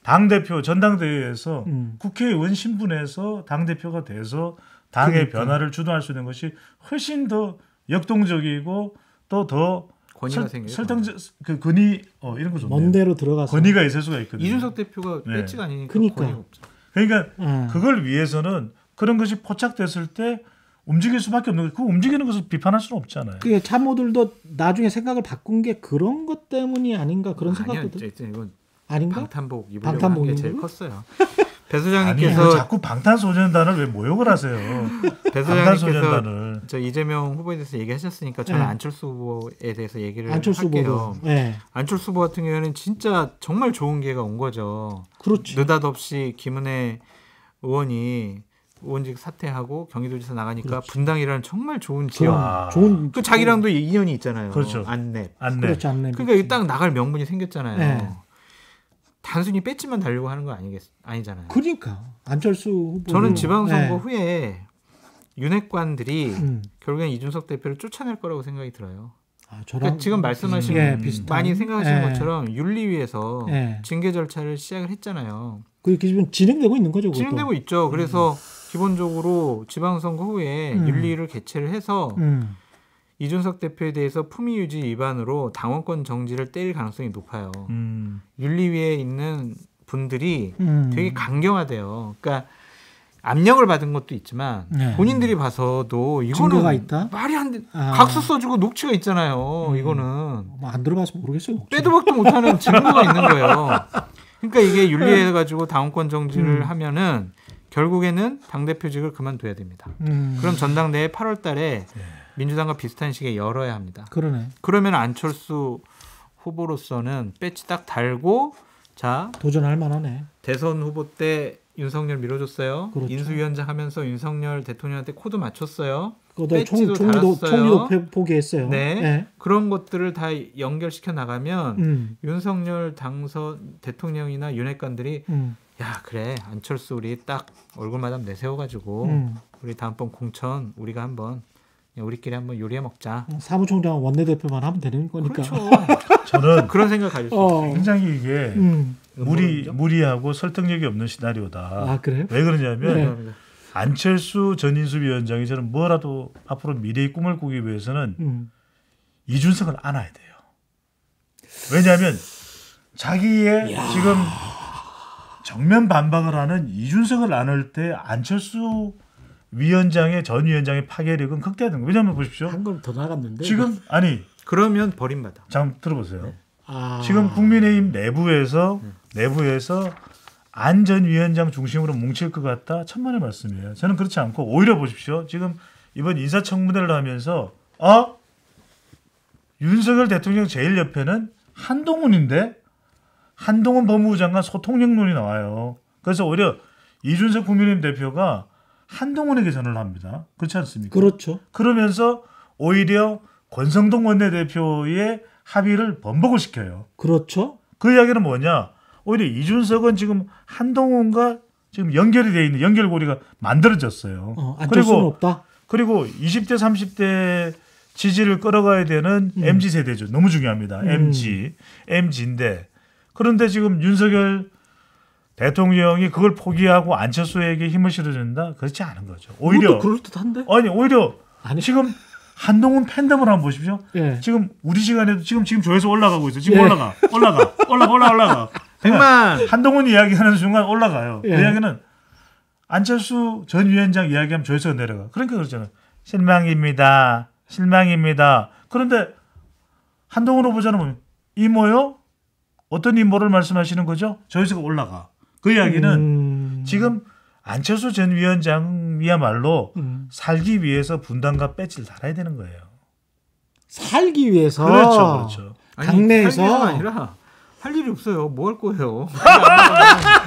당대표 전당대회에서 국회의원 신분에서 당대표가 돼서 당의 변화를 주도할 수 있는 것이 훨씬 더 역동적이고 또 더 권위가 생겨요. 설탕 그 권위 이런 거 좋네요. 먼데로 들어가서 권위가 있을 수가 있거든요. 이준석 대표가 네. 배지가 아니니까 그러니까. 권위가 없죠. 그러니까 그걸 위해서는 그런 것이 포착됐을 때 움직일 수밖에 없는 거예요. 그 움직이는 것을 비판할 수는 없잖아요. 그 참모들도 나중에 생각을 바꾼 게 그런 것 때문이 아닌가 그런 생각도 아니요, 이건 아닌가? 방탄복 입으려고 한 게 제일 컸어요. 배 아니 소장님께서 자꾸 방탄소년단을 왜 모욕을 하세요? 배 방탄소년단을. 소장님께서 저 이재명 후보에 대해서 얘기하셨으니까 저는 네. 안철수 후보에 대해서 얘기를 안철수 할게요. 후보도. 네. 안철수 후보 같은 경우에는 진짜 정말 좋은 기회가 온 거죠. 그렇지. 느닷없이 김은혜 의원이 의원직 사퇴하고 경기도지사 나가니까 그렇지. 분당이라는 정말 좋은 지역. 와. 좋은 또 자기랑도 인연이 있잖아요. 그렇죠. 안내. 안내. 그렇지 않네. 그러니까 딱 나갈 명분이 생겼잖아요. 네. 단순히 배지만 달려고 하는 거 아니잖아요. 그러니까 안철수 후보 저는 지방선거 네. 후에 윤핵관들이 음. 결국엔 이준석 대표를 쫓아낼 거라고 생각이 들어요. 아, 저랑 그러니까 지금 말씀하신 비슷한. 많이 생각하시는 예. 것처럼 윤리위에서 예. 징계 절차를 시작을 했잖아요. 그게 지금 진행되고 있는 거죠. 그것도. 진행되고 있죠. 그래서 기본적으로 지방선거 후에 윤리위를 개최를 해서 이준석 대표에 대해서 품위 유지 위반으로 당원권 정지를 때릴 가능성이 높아요. 윤리위에 있는 분들이 되게 강경하대요. 그러니까 압력을 받은 것도 있지만 네. 본인들이 봐서도 증거가 이거는 있다? 말이 안 돼. 아. 각서 써주고 녹취가 있잖아요. 이거는 뭐 안 들어봐서 모르겠어요. 빼도 박도 못하는 증거가 있는 거예요. 그러니까 이게 윤리해가지고 당원권 정지를 하면은 결국에는 당대표직을 그만둬야 됩니다. 그럼 전당대회 8월 달에 민주당과 비슷한 시기에 열어야 합니다. 그러네. 그러면 안철수 후보로서는 배지 딱 달고 자 도전할 만하네. 대선 후보 때 윤석열 밀어줬어요. 그렇죠. 인수위원장 하면서 윤석열 대통령한테 코드 맞췄어요. 그것도 배지도 총리도 달았어요. 포기했어요. 네. 그런 것들을 다 연결시켜 나가면 윤석열 당선 대통령이나 윤핵관들이 야 그래 안철수 우리 딱 얼굴마담 내세워가지고 우리 다음번 공천 우리가 한번 우리끼리 한번 요리해 먹자. 사무총장 원내대표만 하면 되는 거니까. 그렇죠. 저는 그런 생각 가질 수 있어요. 굉장히 이게 무리하고 설득력이 없는 시나리오다. 아 그래요? 왜 그러냐면 네. 안철수 전 인수위원장이 저는 뭐라도 앞으로 미래의 꿈을 꾸기 위해서는 이준석을 안아야 돼요. 왜냐하면 자기의 지금 정면 반박을 하는 이준석을 안을 때 안철수 위원장의 전 위원장의 파괴력은 극대화된 거예요. 왜냐하면 보십시오. 한 걸 더 나갔는데. 지금 아니 그러면 버림받아. 잠깐 들어보세요. 네. 지금 국민의힘 내부에서 안 전 위원장 중심으로 뭉칠 것 같다. 천만의 말씀이에요. 저는 그렇지 않고 오히려 보십시오. 지금 이번 인사청문회를 하면서 윤석열 대통령 제일 옆에는 한동훈인데 한동훈 법무부 장관 소통령론이 나와요. 그래서 오히려 이준석 국민의힘 대표가 한동훈에게 전화를 합니다. 그렇지 않습니까? 그렇죠. 그러면서 오히려 권성동 원내대표의 합의를 번복을 시켜요. 그렇죠. 그 이야기는 뭐냐? 오히려 이준석은 지금 한동훈과 지금 연결이 돼 있는 연결고리가 만들어졌어요. 안철수는 없다. 그리고 20대 30대 지지를 끌어가야 되는 MZ 세대죠. 너무 중요합니다. MZ인데 그런데 지금 윤석열 대통령이 그걸 포기하고 안철수에게 힘을 실어준다? 그렇지 않은 거죠. 오히려 그럴듯한데? 아니 오히려 아니. 지금 한동훈 팬덤을 한번 보십시오. 예. 지금 우리 시간에도 지금 조회수 올라가고 있어요. 지금 예. 올라가. 100만. 한동훈 이야기하는 순간 올라가요. 예. 그 이야기는 안철수 전 위원장 이야기하면 조회수가 내려가. 그러니까 그렇잖아요. 실망입니다. 그런데 한동훈 후보자는 보면 이모요? 어떤 이모를 말씀하시는 거죠? 조회수가 올라가. 그 이야기는 지금 안철수 전 위원장이야말로 살기 위해서 분당과 배지를 달아야 되는 거예요. 살기 위해서. 그렇죠. 당내에서 할 아니라 할 일이 없어요. 뭐 할 거예요?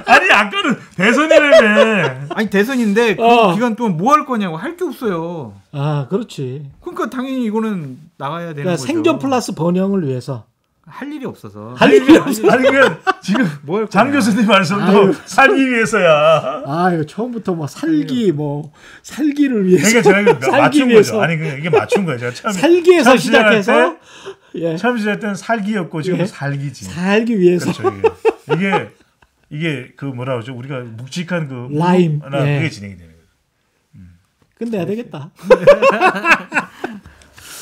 아니 아까는 대선이라며. 아니 대선인데 그 기간 동안 뭐 할 거냐고 할 게 없어요. 아, 그렇지. 그러니까 당연히 이거는 나가야 되는 그러니까 거죠. 생존 플러스 번영을 위해서. 할 일이 없어서. 할 일이 없어. 아니 그냥 지금 뭘 장 교수님 말씀도 아유. 살기 위해서야. 아, 이거 처음부터 살기를 위해서. 그러니까 제가 살기 맞춘 위해서. 거죠. 아니 이게 맞춘 거예요. 제가 처음에 살기에서 처음 시작할 시작해서 때, 처음 시작할 때는 살기였고 지금 예. 살기지. 살기 위해서. 그렇죠. 이게 그 뭐라 그러죠? 우리가 묵직한 그 라임. 예. 그게 진행이 되는 거예요. 끝내야 되겠다.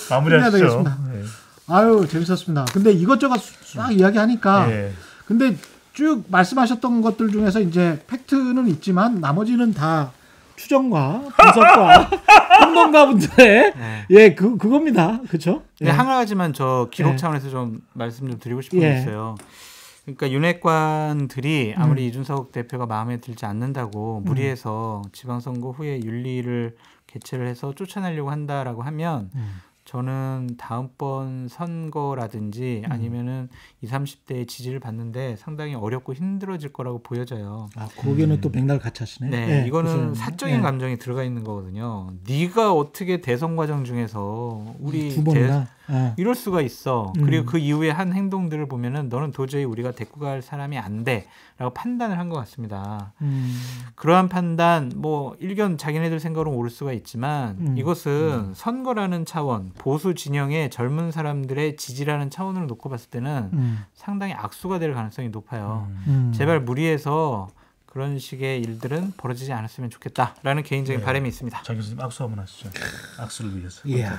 마무리하시죠. 되겠습니다. 네. 아유, 재밌었습니다. 근데 이것저것 싹 이야기하니까 예. 근데 쭉 말씀하셨던 것들 중에서 이제 팩트는 있지만 나머지는 다 추정과 분석과 평론가분들의 예, 그겁니다. 그렇죠? 네, 한 가지만 저 기록 예. 차원에서 좀 말씀 좀 드리고 싶은 예. 게 있어요. 그러니까 윤핵관들이 아무리 이준석 대표가 마음에 들지 않는다고 무리해서 지방선거 후에 윤리를 개최를 해서 쫓아내려고 한다라고 하면 저는 다음번 선거라든지 아니면은 20, 30대의 지지를 받는데 상당히 어렵고 힘들어질 거라고 보여져요. 아, 거기는 또 맥락을 같이 하시네. 네, 예, 이거는 그래서, 사적인 예. 감정이 들어가 있는 거거든요. 네가 어떻게 대선 과정 중에서 우리 두 번이나. 이럴 수가 있어. 그리고 그 이후에 한 행동들을 보면은 너는 도저히 우리가 데리고 갈 사람이 안 돼라고 판단을 한 것 같습니다. 그러한 판단, 뭐 일견 자기네들 생각으로 옳을 수가 있지만 이것은 선거라는 차원, 보수 진영의 젊은 사람들의 지지라는 차원으로 놓고 봤을 때는 상당히 악수가 될 가능성이 높아요. 제발 무리해서 그런 식의 일들은 벌어지지 않았으면 좋겠다라는 개인적인 바람이 있습니다. 장 교수님 악수 한번 하시죠. 악수를 위해서. 예.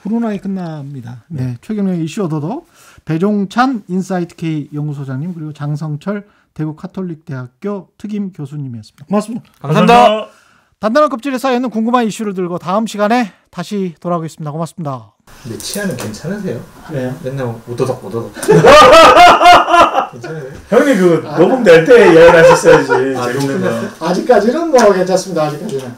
훈훈하게 끝납니다. 네, 최경영의 이슈 오도독 배종찬 인사이트 K 연구소장님 그리고 장성철 대구 카톨릭대학교 특임 교수님이었습니다. 고맙습니다. 감사합니다. 단단한 껍질에 쌓여있는 궁금한 이슈를 들고 다음 시간에 다시 돌아오겠습니다. 고맙습니다. 근데 치아는 괜찮으세요? 그래요? 맨날 오도독. 괜찮으세요? 형님 그 녹음될 때 이야기를 하셨어야지. 아직까지는 뭐 괜찮습니다. 아직까지는.